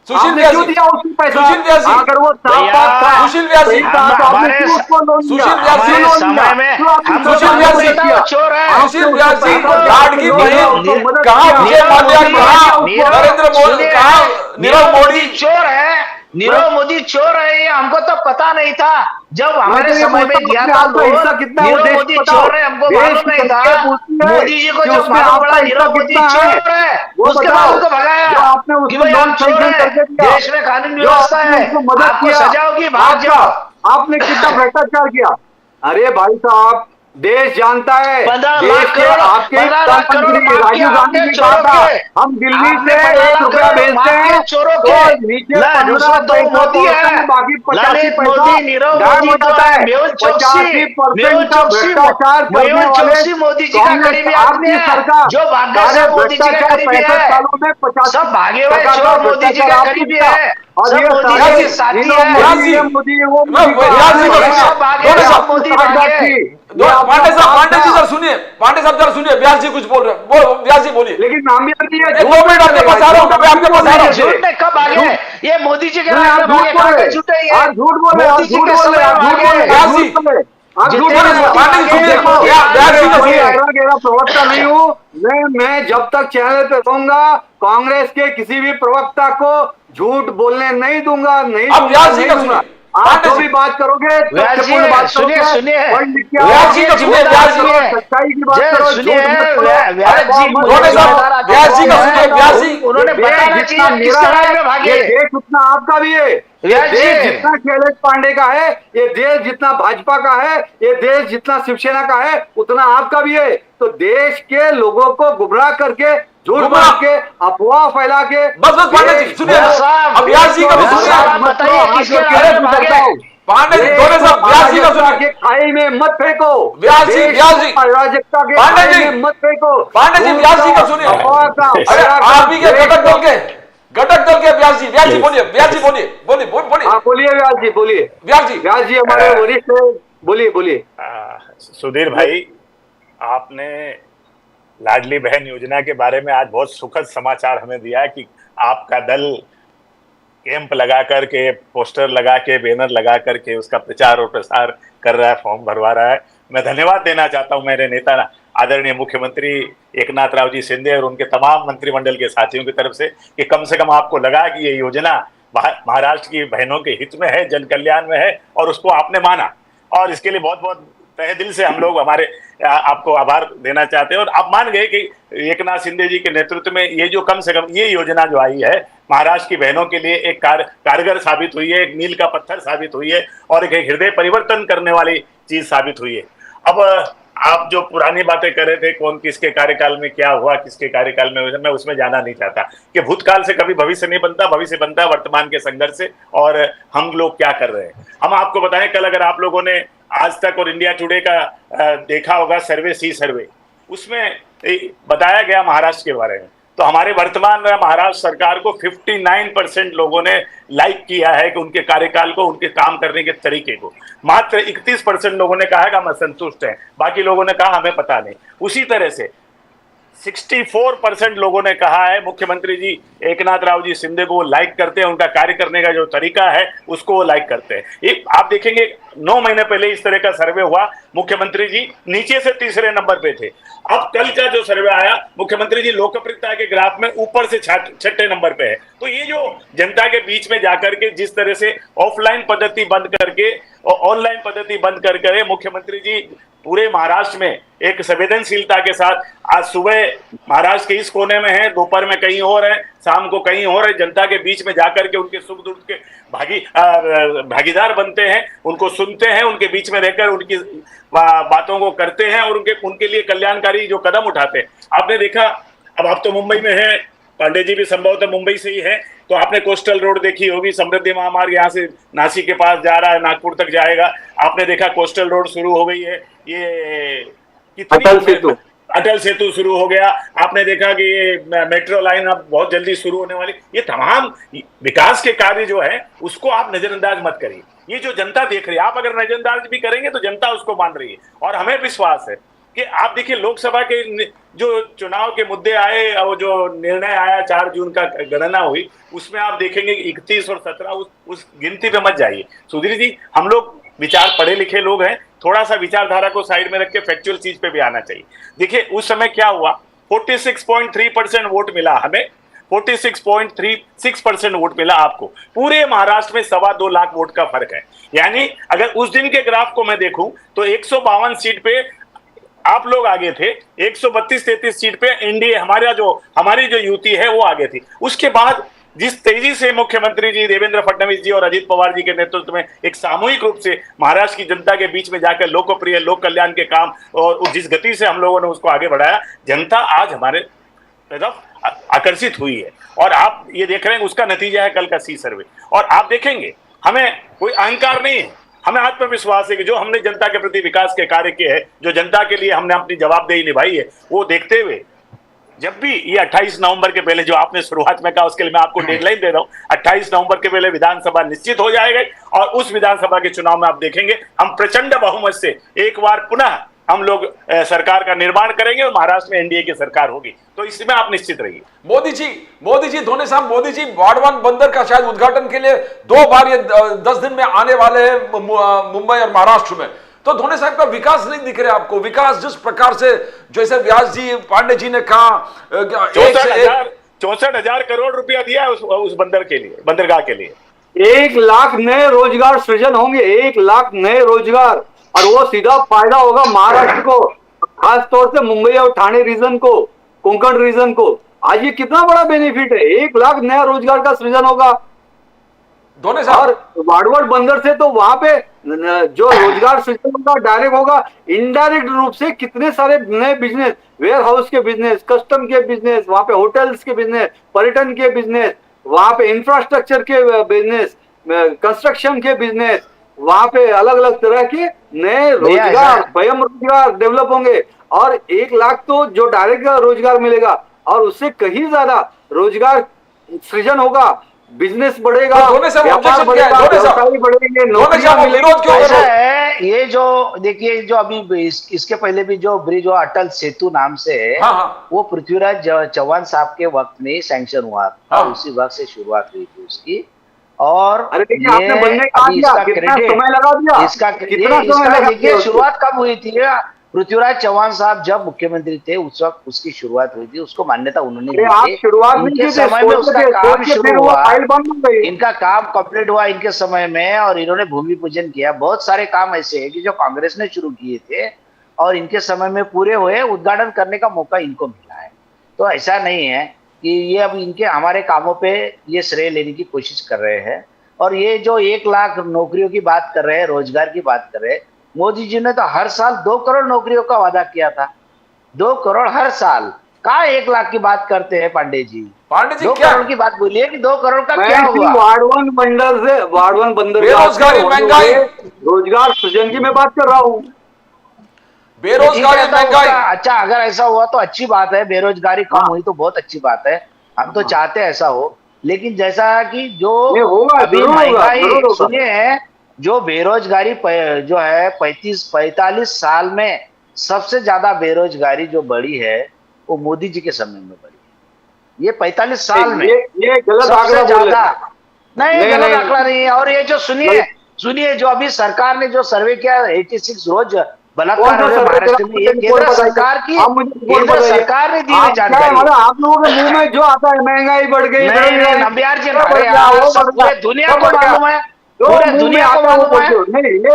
सुशील आपने व्यास क्यों जी, दिया उसको पैसा? सुशील व्यास जी, अगर वो साफ भैया, बात था, सुशील व्यास जी, सही कहा तो आपने हमारे क्यों उसको लोन दिया? सुशील व्यास जी, क्यों लोन समय दिया? में क्यों आपने हमको सुशील सरकार व्यास को जी, मदद किया? चोर है, सुशील आपने व्यास उसको जी, पैसा दिया, लाडली लोन दिया, बहन, उसको मदद कहाँ किया। विजय माल्या, कहाँ नीरव- नरेंद्र मोदी, सुनिए, कहाँ नीरव मोदी? चोर है, नीरव मोदी चोर है, ये हमको तो पता नहीं था। जब हमारे मैं तो ये समय बोलता में दिया हूँ, था आपका लोन, हिस्सा कितना है वो नीरव देश मोदी को बताओ। चोर है, हमको देश मालूम की नहीं जनता था। पूछती है मोदी जी को कि जब उसमें मालूम आपका पड़ा हिस्सा नीरव मोदी कितना है, चोर है, वो उसके बताओ। बाद उसको भगाया जो आपने कि उसको भाई लोन आप चोर सैंक्शन है, करके दिया, देश में कानून जो व्यवस्था आपने है, उसको मदद आपको किया, सजा होगी, भाग जाओ। आपने कितना भ्रष्टाचार किया? अरे भाई साहब, देश जानता है, 15 देश लाख के करोड़, आपके 15 लाख करोड़ प्रधानमंत्री माफ किया राजीव गांधी आपने ने कहा चोरों था, के, हम दिल्ली आपने से 15 1 लाख रुपया करोड़ भेजते माफ किया हैं चोरों तो के। नीचे उसमें 15 दो पैसा मोदी पहुंचता है, है, बाकी 85 ललित पैसा मोदी, नीरव गायब मोदी हो तो जाता है, है। मेहुल चौकसी, 85% का भ्रष्टाचार करने मेहुल वाले चौकसी मोदी जी का कांग्रेस करीबी आदमी आपकी है, सरकार, जो भाग गए सारे सब मोदी जी के भ्रष्टाचार करीबी 65 है, सालों में 50 सब भागे हुए टका का चोर मोदी जी भ्रष्टाचार के आपने करीबी किया। है, और सब ये मोदी सारे जी के साथी नीरव है। व्यास मोदी, जी, ये मोदी, ये वो मैं मोदी का व्यास जी को हाथ सुनिए, है। सब भागे, दोनों ये सब आपकी मोदी साठगांठ भागे। थी। दो- ये पांडे आपका साहब, पाप पांडे जी था। जरा सुनिए, पांडे साहब जरा सुनिए, व्यास जी कुछ बोल रहे हैं, व्यास जी बोलिए। लेकिन नामिया जी ये 2 मिनट आपके पास आ रहा हूँ, मैं आपके पास आ रहा हूँ। झूठ नहीं, कब भागे? ये मोदी जी के नहीं, राज आप में झूठ भागे, बोल कहाँ रहे के झूठे हैं ये? आप झूठ बोल रहे मोदी जी के समय में आप झूठ भागे। बोले, व्यास आप जी, झूठ बोले, आप झूठ जितने बोले। भी मोदी पांडे जी भागे, सुनिए, मोदी व्यास जी को भागे। सुनिए। मेरा प्रवक्ता नहीं हूँ मैं जब तक चैनल पे रहूंगा कांग्रेस के किसी भी प्रवक्ता को झूठ बोलने नहीं दूंगा, नहीं अब दूंगा, व्यास जी नहीं का दूंगा। सुनिए। आप पांडे जो जी, भी बात करोगे व्यास जी, तथ्यपूर्ण बात सुनिए, करोगे, सुनिए। पढ़ लिख के व्यास आओ, जी का सुनिए, बात व्यास जी, करो, सच्चाई की बात जय करो, सुनिए, झूठ मत करो। व्यास अरे जी, मत थोड़े करो। साहब, व्यास जी का सुनिए, व्यास जी, उन्होंने ये बताना देश जितना चाहिए मेरा किसके राज है, में भागे। ये देश उतना आपका भी है। ये व्यास जी। देश जितना शैलेश पांडे का है, ये देश जितना भाजपा का है, ये देश जितना शिवसेना का है, उतना आपका भी है। तो देश के लोगों को गुमराह करके, झूठ गुमराह? बोल के, अफवाह फैला के, बस पांडे जी सुनिए, व्यास साहब, अब व्यास जी का भी व्यास सुनिए। साहब, आप बताइए किसके राज में भागे? पांडे जी, थोड़े साहब, व्यास जी का सुनिए। के खाई में मत फेंको, व्यास जी, देश व्यास जी। को अराजकता के पांडे खाई जी, में मत फेंको। पांडे जी, व्यास जी का सुनिए। अफवाह का, अरे आप ही के घटक दल के व्यास जी बोलिए, व्यास जी बोलिए, बोलिए हाँ बोलिए व्यास जी, बोलिए व्यास जी हमारे वरिष्ठ हैं, बोलिए। सुधीर भाई, आपने लाडली बहन योजना के बारे में आज बहुत सुखद समाचार हमें दिया है कि आपका दल कैंप लगा करके, पोस्टर लगा के, बैनर लगा करके उसका प्रचार और प्रसार कर रहा है, फॉर्म भरवा रहा है। मैं धन्यवाद देना चाहता हूं मेरे नेता आदरणीय मुख्यमंत्री एकनाथ राव जी शिंदे और उनके तमाम मंत्रिमंडल के साथियों की तरफ से कि कम से कम आपको लगा कि ये योजना महाराष्ट्र की बहनों के हित में है, जन कल्याण में है, और उसको आपने माना। और इसके लिए बहुत बहुत तहे दिल से हम लोग आपको आभार देना चाहते हैं। और आप मान गए कि एकनाथ शिंदे जी के नेतृत्व में ये जो कम से कम ये योजना जो आई है महाराष्ट्र की बहनों के लिए एक कारगर साबित हुई है, एक मील का पत्थर साबित हुई है और एक हृदय परिवर्तन करने वाली चीज साबित हुई है। अब आप जो पुरानी बातें कर रहे थे, कौन किसके कार्यकाल में क्या हुआ, किसके कार्यकाल में, मैं उसमें जाना नहीं चाहता कि भूतकाल से कभी भविष्य नहीं बनता, भविष्य बनता है वर्तमान के संघर्ष से और हम लोग क्या कर रहे हैं। हम आपको बताएं, कल अगर आप लोगों ने आज तक और इंडिया टुडे का देखा होगा सर्वे, सी सर्वे, उसमें बताया गया महाराष्ट्र के बारे में, तो हमारे वर्तमान में महाराष्ट्र सरकार को 59% लोगों ने लाइक किया है कि उनके कार्यकाल को, उनके काम करने के तरीके को। मात्र 31% लोगों ने कहा कि हम असंतुष्ट हैं, बाकी लोगों ने कहा हमें पता नहीं। उसी तरह से 64% लोगों ने कहा है मुख्यमंत्री जी एकनाथ राव जी शिंदे को वो लाइक करते हैं, उनका कार्य करने का जो तरीका है उसको वो लाइक करते हैं। आप देखेंगे 9 महीने पहले इस तरह का सर्वे हुआ, मुख्यमंत्री जी नीचे से तीसरे नंबर पे थे। अब कल का जो सर्वे आया, मुख्यमंत्री जी लोकप्रियता के ग्राफ में ऊपर से 6ठे नंबर पे है। तो ये जो जनता के बीच में जाकर के जिस तरह से ऑफलाइन पद्धति बंद करके और ऑनलाइन पद्धति बंद करके मुख्यमंत्री जी पूरे महाराष्ट्र में एक संवेदनशीलता के साथ, आज सुबह महाराष्ट्र के इस कोने में है, दोपहर में कहीं और है, शाम को कहीं और है, जनता के बीच में जाकर के उनके सुख दुख के भागीदार बनते हैं, उनको सुनते हैं, उनके बीच में रहकर उनकी बातों को करते हैं और उनके लिए कल्याणकारी जो कदम उठाते हैं। आपने देखा, अब आप तो मुंबई में हैं, पांडे जी भी संभवतः मुंबई से ही है, तो आपने कोस्टल रोड देखी होगी, समृद्धि महामार्ग यहाँ से नासिक के पास जा रहा है, नागपुर तक जाएगा। आपने देखा कोस्टल रोड शुरू हो गई है, ये कितनी अटल सेतु शुरू हो गया। आपने देखा कि ये मेट्रो लाइन अब बहुत जल्दी शुरू होने वाली। ये तमाम विकास के कार्य जो है उसको आप नजरअंदाज मत करिए। ये जो जनता देख रही है, आप अगर नजरअंदाज भी करेंगे तो जनता उसको मान रही है। और हमें विश्वास है कि आप देखिए लोकसभा के जो चुनाव के मुद्दे आए और जो निर्णय आया 4 जून का गणना हुई, उसमें आप देखेंगे 31 और 17 उस गिनती पे मत जाइए। सुधीर जी, हम लोग विचार पढ़े लिखे लोग हैं, थोड़ा सा विचारधारा को साइड में रख के फैक्चुअल चीज पे भी आना चाहिए। देखिए उस समय क्या हुआ, 46.3% वोट मिला हमें, 46.36% वोट मिला आपको। पूरे महाराष्ट्र में 2.25 लाख वोट का फर्क है। यानी अगर उस दिन के ग्राफ को मैं देखूं तो 152 सीट पे आप लोग आगे थे, 132-33 सीट पे एनडीए हमारी जो युति है वो आगे थी। उसके बाद जिस तेजी से मुख्यमंत्री जी देवेंद्र फडणवीस जी और अजित पवार जी के नेतृत्व में एक सामूहिक रूप से महाराष्ट्र की जनता के बीच में जाकर लोकप्रिय लोक कल्याण के काम और जिस गति से हम लोगों ने उसको आगे बढ़ाया, जनता आज हमारे तरफ आकर्षित हुई है। और आप ये देख रहे हैं उसका नतीजा है कल का सी सर्वे। और आप देखेंगे हमें कोई अहंकार नहीं है, हमें आत्मविश्वास है कि जो हमने जनता के प्रति विकास के कार्य किए हैं, जो जनता के लिए हमने अपनी जवाबदेही निभाई है, वो देखते हुए जब भी ये 28 नवंबर के पहले जो आपने शुरुआत में कहा, उसके लिए मैं आपको डेडलाइन दे रहा हूं, 28 नवंबर के पहले विधानसभा निश्चित हो जाएगा और उस विधानसभा के चुनाव में आप देखेंगे हम प्रचंड बहुमत से एक बार पुनः हम लोग सरकार का निर्माण करेंगे और महाराष्ट्र में एनडीए की सरकार होगी। तो इसमें आप निश्चित रहिए। मोदी जी धोने साहब, मोदी जी वाडवान बंदर का शायद उद्घाटन के लिए 2 बार ये 10 दिन में आने वाले हैं मुंबई और महाराष्ट्र में। तो धोने साहब का विकास नहीं दिख रहा आपको? विकास जिस प्रकार से, जैसे व्यास जी पांडे जी ने कहा, 64,000 करोड़ रुपया दिया उस बंदर के लिए, बंदरगाह के लिए। 1 लाख नए रोजगार सृजन होंगे, 1 लाख नए रोजगार, और वो सीधा फायदा होगा महाराष्ट्र को, खास तौर से मुंबई और ठाणे रीजन को, कोंकण रीजन को। आज ये कितना बड़ा बेनिफिट है, 1 लाख नया रोजगार का सृजन होगा। और वाडवड बंदर से तो वहां पे जो रोजगार सृजन होगा डायरेक्ट होगा, इनडायरेक्ट रूप से कितने सारे नए बिजनेस, वेयर हाउस के बिजनेस, कस्टम के बिजनेस, वहां पे होटल्स के बिजनेस, पर्यटन के बिजनेस, वहां पे इंफ्रास्ट्रक्चर के बिजनेस, कंस्ट्रक्शन के बिजनेस, वहां पे अलग अलग तरह के नए रोजगार, स्वयं रोजगार डेवलप होंगे। और 1 लाख तो जो डायरेक्ट रोजगार मिलेगा और उससे कहीं ज्यादा रोजगार सृजन होगा, बिजनेस बढ़ेगा, व्यापार बढ़ेगा, व्यवसायी बढ़ेंगे, नौकरियां मिलेंगी। ऐसा है, ये जो देखिए जो अभी इसके पहले भी जो ब्रिज हुआ अटल सेतु नाम से, वो पृथ्वीराज चौहान साहब के वक्त में सैंक्शन हुआ था, उसी वक्त से शुरुआत हुई थी उसकी। और आपने बनने का कितना समय लगा दिया, इसका देखिए शुरुआत कब हुई थी? पृथ्वीराज चौहान साहब जब मुख्यमंत्री थे उस वक्त उसकी शुरुआत हुई थी, उसको मान्यता उन्होंने दी थी। इनके समय में उसका काम शुरू हुआ, इनका काम कंप्लीट हुआ इनके समय में, और इन्होंने भूमि पूजन किया। बहुत सारे काम ऐसे हैं कि जो कांग्रेस ने शुरू किए थे और इनके समय में पूरे हुए, उद्घाटन करने का मौका इनको मिला है। तो ऐसा नहीं है कि ये अब इनके हमारे कामों पे ये श्रेय लेने की कोशिश कर रहे हैं। और ये जो 1 लाख नौकरियों की बात कर रहे हैं, रोजगार की बात कर रहे हैं, मोदी जी ने तो हर साल 2 करोड़ नौकरियों का वादा किया था। 2 करोड़ हर साल। कहाँ 1 लाख की बात करते हैं पांडे जी? पांडे जी 2 क्या करोड़ की बात बोलिए कि 2 करोड़ का क्या मैं हुआ? वाड़वन बंदर बेरोजगारी, महंगाई। रोजगार सृजन की मैं बात कर रहा हूँ। बेरोजगारी, महंगाई। अच्छा, अगर ऐसा हुआ तो अच्छी बात है, बेरोजगारी कम हुई तो बहुत अच्छी बात है, हम तो चाहते हैं ऐसा हो। लेकिन जैसा कि जो अभी महंगाई, सुनिए, जो बेरोजगारी जो है 45 साल में सबसे ज्यादा बेरोजगारी जो बढ़ी है वो मोदी जी के समय में बढ़ी है। ये 45 साल में ये गलत आंकड़ा बोल रहे हैं। नहीं, गलत आंकड़ा नहीं है। और ये जो सुनिए जो अभी सरकार ने जो सर्वे किया 86 रोज बलात्कार हो रहे महाराष्ट्र में, ये केंद्र सरकार ने दी हुई जानकारी। आप लोगों के मुंह में जो आता है महंगाई बढ़ गई, नंबियार जी, पूरे दुनिया को मालूम है, पूरे दुनिया को मालूम है,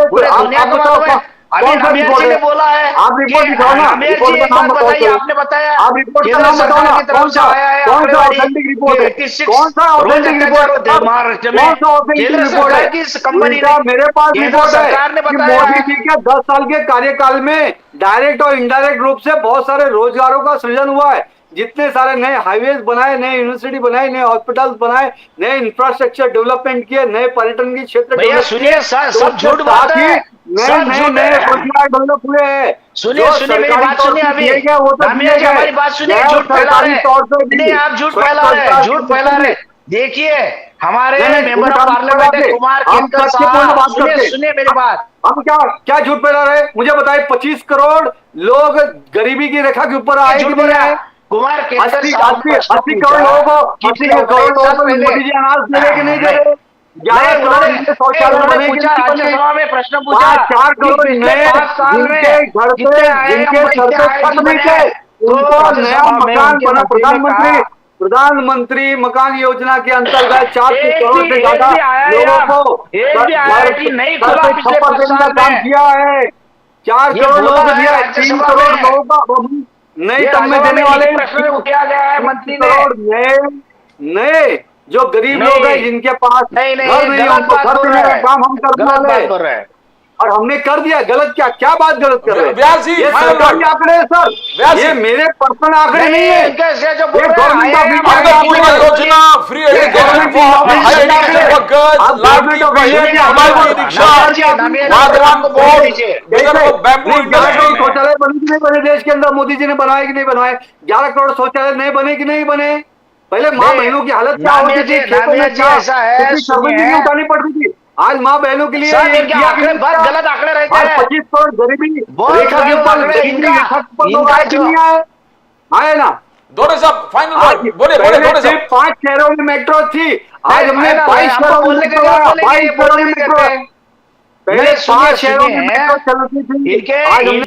पूरे दुनिया को मालूम है। अभी नंबियार जी ने बोला है, आप रिपोर्ट दिखाओ ना, नंबियार जी एक बात बताइए, आपने बताया आप रिपोर्ट का केंद्र नाम बताओ सरकार ना, की तरफ से आया है कौन सा ऑथेंटिक रिपोर्ट है? कौन सा ऑथेंटिक रिपोर्ट है महाराष्ट्र में? कौन सा ऑथेंटिक केंद्र रिपोर्ट सरकार है? की कंपनी ने, मेरे पास केंद्र रिपोर्ट है सरकार ने कि बताया मोदी है जी के 10 साल के कार्यकाल में डायरेक्ट और इनडायरेक्ट रूप से बहुत सारे रोजगारों का सृजन हुआ है। जितने सारे नए हाईवेज बनाए, नए यूनिवर्सिटी बनाए, नए हॉस्पिटल्स बनाए, नए इंफ्रास्ट्रक्चर डेवलपमेंट किए, नए पर्यटन की क्षेत्र भैया सुनिए, सब झूठ बात है, सब झूठ नए है। रोजगार डेवलप हुए हैं। सुनिए मेरी बात सुनिए, अभी नामिया जी हमारी बात सुनिए, झूठ फैला रहे नहीं, आप झूठ फैला रहे, झूठ फैला रहे। देखिए हमारे member of parliament Kumar Ketkar साहब, सुनिए मेरी बात। हम क्या झूठ फैला रहे? मुझे बताइए, 25 करोड़ लोग गरीबी की रेखा के ऊपर आए कि नहीं आए? कुमार केतकर 80 करोड़ लोगों को 80 करोड़ लोगों को मोदी जी अनाज दे रहे कि नहीं दे रहे? 11 करोड़ शौचालय बने कि नहीं बने? में प्रश्न पूछा 4 करोड़ नए जिनके घर पे जिनके सर पे छत नहीं थे उनको नया मकान बना। प्रधानमंत्री मकान योजना के अंतर्गत 400 करोड़ से ज्यादा लोगों को छप्पर देने का काम किया है। 4 करोड़ लोगों को दिया, 3 करोड़ लोगों का नई टर्म में देने वाले किया गया है मंत्री ने। नए जो गरीब लोग हैं जिनके पास घर नहीं, उनको घर देने का काम हम करने वाले हैं और हमने कर दिया। गलत क्या बात गलत कर रहे हैं? ये सरकारी आंकड़े हैं सर, ये मेरे पर्सनल आंकड़े नहीं है। ये गवर्नमेंट ऑफ इंडिया योजना, free education for high education workers, Ladli Bahan, rickshaw, वादराम बोर्ड, बैम्बू इंडस्ट्री। शौचालय बने कि नहीं बने देश के अंदर? मोदी जी ने बनाए कि नहीं बनाए? 11 करोड़ शौचालय नहीं बने कि नहीं बने? पहले माँ बहनों की हालत क्या होती थी, खेतों में सर्वेंटिंग उठानी पड़ती थी। आज माँ बहनों के लिए गलत आंकड़े रहते हैं। 25 करोड़ गरीबी रेखा के ऊपर आए ना। दोनों साहब फाइनल बोले 5 शहरों में मेट्रो थी, आज हमने 22 शहरों में मेट्रो पहले 5 शहरों में मेट्रो चलती थी, आज हमने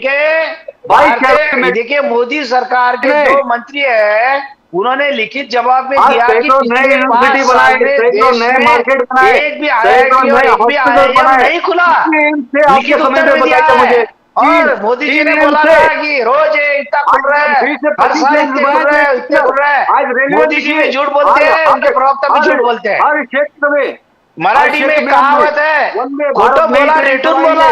22 शहरों में। देखिए मोदी सरकार के जो मंत्री है उन्होंने लिखित जवाब में दिया कि नए यूनिवर्सिटी बनाए, नए मार्केट बनाए, एक भी IIM नहीं खुला, लिखित उत्तर में दिया है। और मोदी जी ने बोला था कि रोज इतना खुल रहा है, हर साल इतने खुल रहा है, इतने खुल रहा है। मोदी जी भी झूठ बोलते हैं, उनके प्रवक्ता भी झूठ बोलते हैं। हर क्षेत्र में मराठी में कहावत है, खोटो बोला रेटून बोला।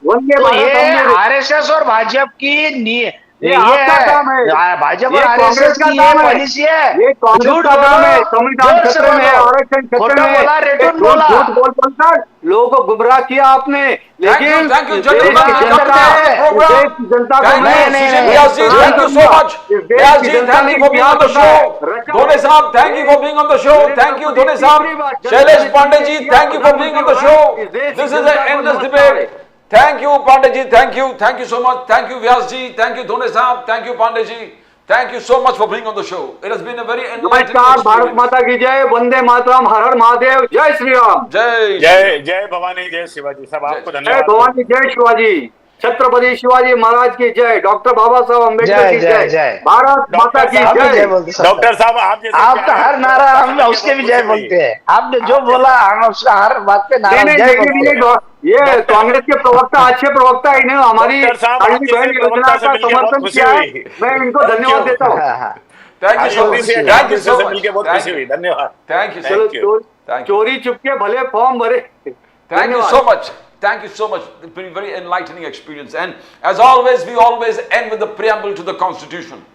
तो ये RSS और भाजपा की ये है, भाजपा और RSS की ये पॉलिसी है। झूठ बोला, खोटा बोला, रेटून बोला, लोगों को गुमराह किया आपने। लेकिन थैंक यू जनता को thank you so much Vyas ji, thank you for being on the show. Dhone Sahab thank you for being on the show, thank you Dhone Sahab. Shailesh Pandey ji thank you for being on the show. This is an endless debate. Thank you Pandey ji, thank you so much, thank you Vyas ji, thank you Dhone Sahab, thank you Pandey ji, thank you so much for being on the show. It has been a very enlightening experience. Bharat माता की जय, वंदे मातरम, हर हर महादेव, जय श्री राम, जय भवानी, जय शिवाजी। सब आपको धन्यवाद। जय भवानी, जय शिवाजी, छत्रपति शिवाजी महाराज की जय, डॉक्टर बाबा साहब अम्बेडकर की जय, भारत माता की जय। डॉक्टर साहब आपका हर नारा हम उसके भी जय बोलते हैं। आपने जो बोला हम उसका हर बात पे नारा जय बोलते हैं। ये कांग्रेस के प्रवक्ता अच्छे प्रवक्ता है, इन्हें हमारी योजना का समर्थन किया है, मैं इनको धन्यवाद देता हूँ। Thank you so much, thank you so much, मिलकर बहुत खुशी हुई, धन्यवाद। थैंक यू, चोरी चुपके भले फॉर्म भरे। Thank you धन्यवाद। so much. Thank you so much. It's been a very enlightening experience. And as always, we always end with the preamble to the Constitution.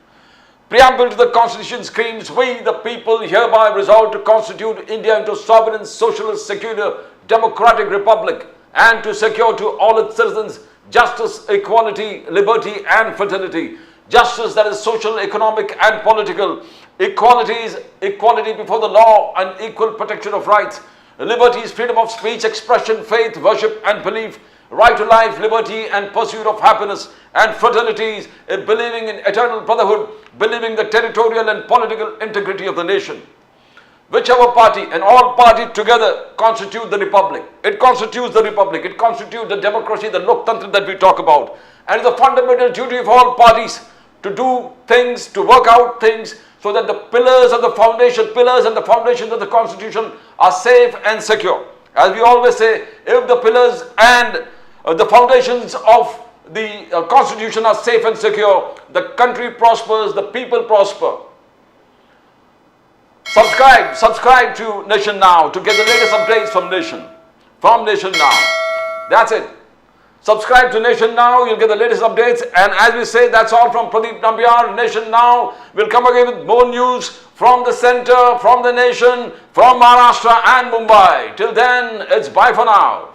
Preamble to the Constitution screams, "We, the people, hereby resolve to constitute India into a sovereign, socialist, secular, democratic republic, and to secure to all its citizens justice, equality, liberty, and fraternity. Justice that is social, economic, and political. Equality before the law, and equal protection of rights. Liberty is freedom of speech, expression, faith, worship, and belief. Right to life, liberty, and pursuit of happiness. And fraternity is believing in eternal brotherhood, believing the territorial and political integrity of the nation. Whichever party and all parties together constitute the republic. It constitutes the republic. It constitutes the democracy, the Loktantra that we talk about. And it's a fundamental duty of all parties to do things, to work out things, so that the pillars and the foundations of the Constitution are safe and secure. As we always say, if the pillars and the foundations of the Constitution are safe and secure, the country prospers, the people prosper. Subscribe to Nation Now to get the latest updates from Nation Now. That's it. Subscribe to Nation Now, you'll get the latest updates. And as we say, that's all from Pradeep Nambiar. Nation Now will come again with more news from the center, from the nation, from Maharashtra and Mumbai. Till then, it's bye for now.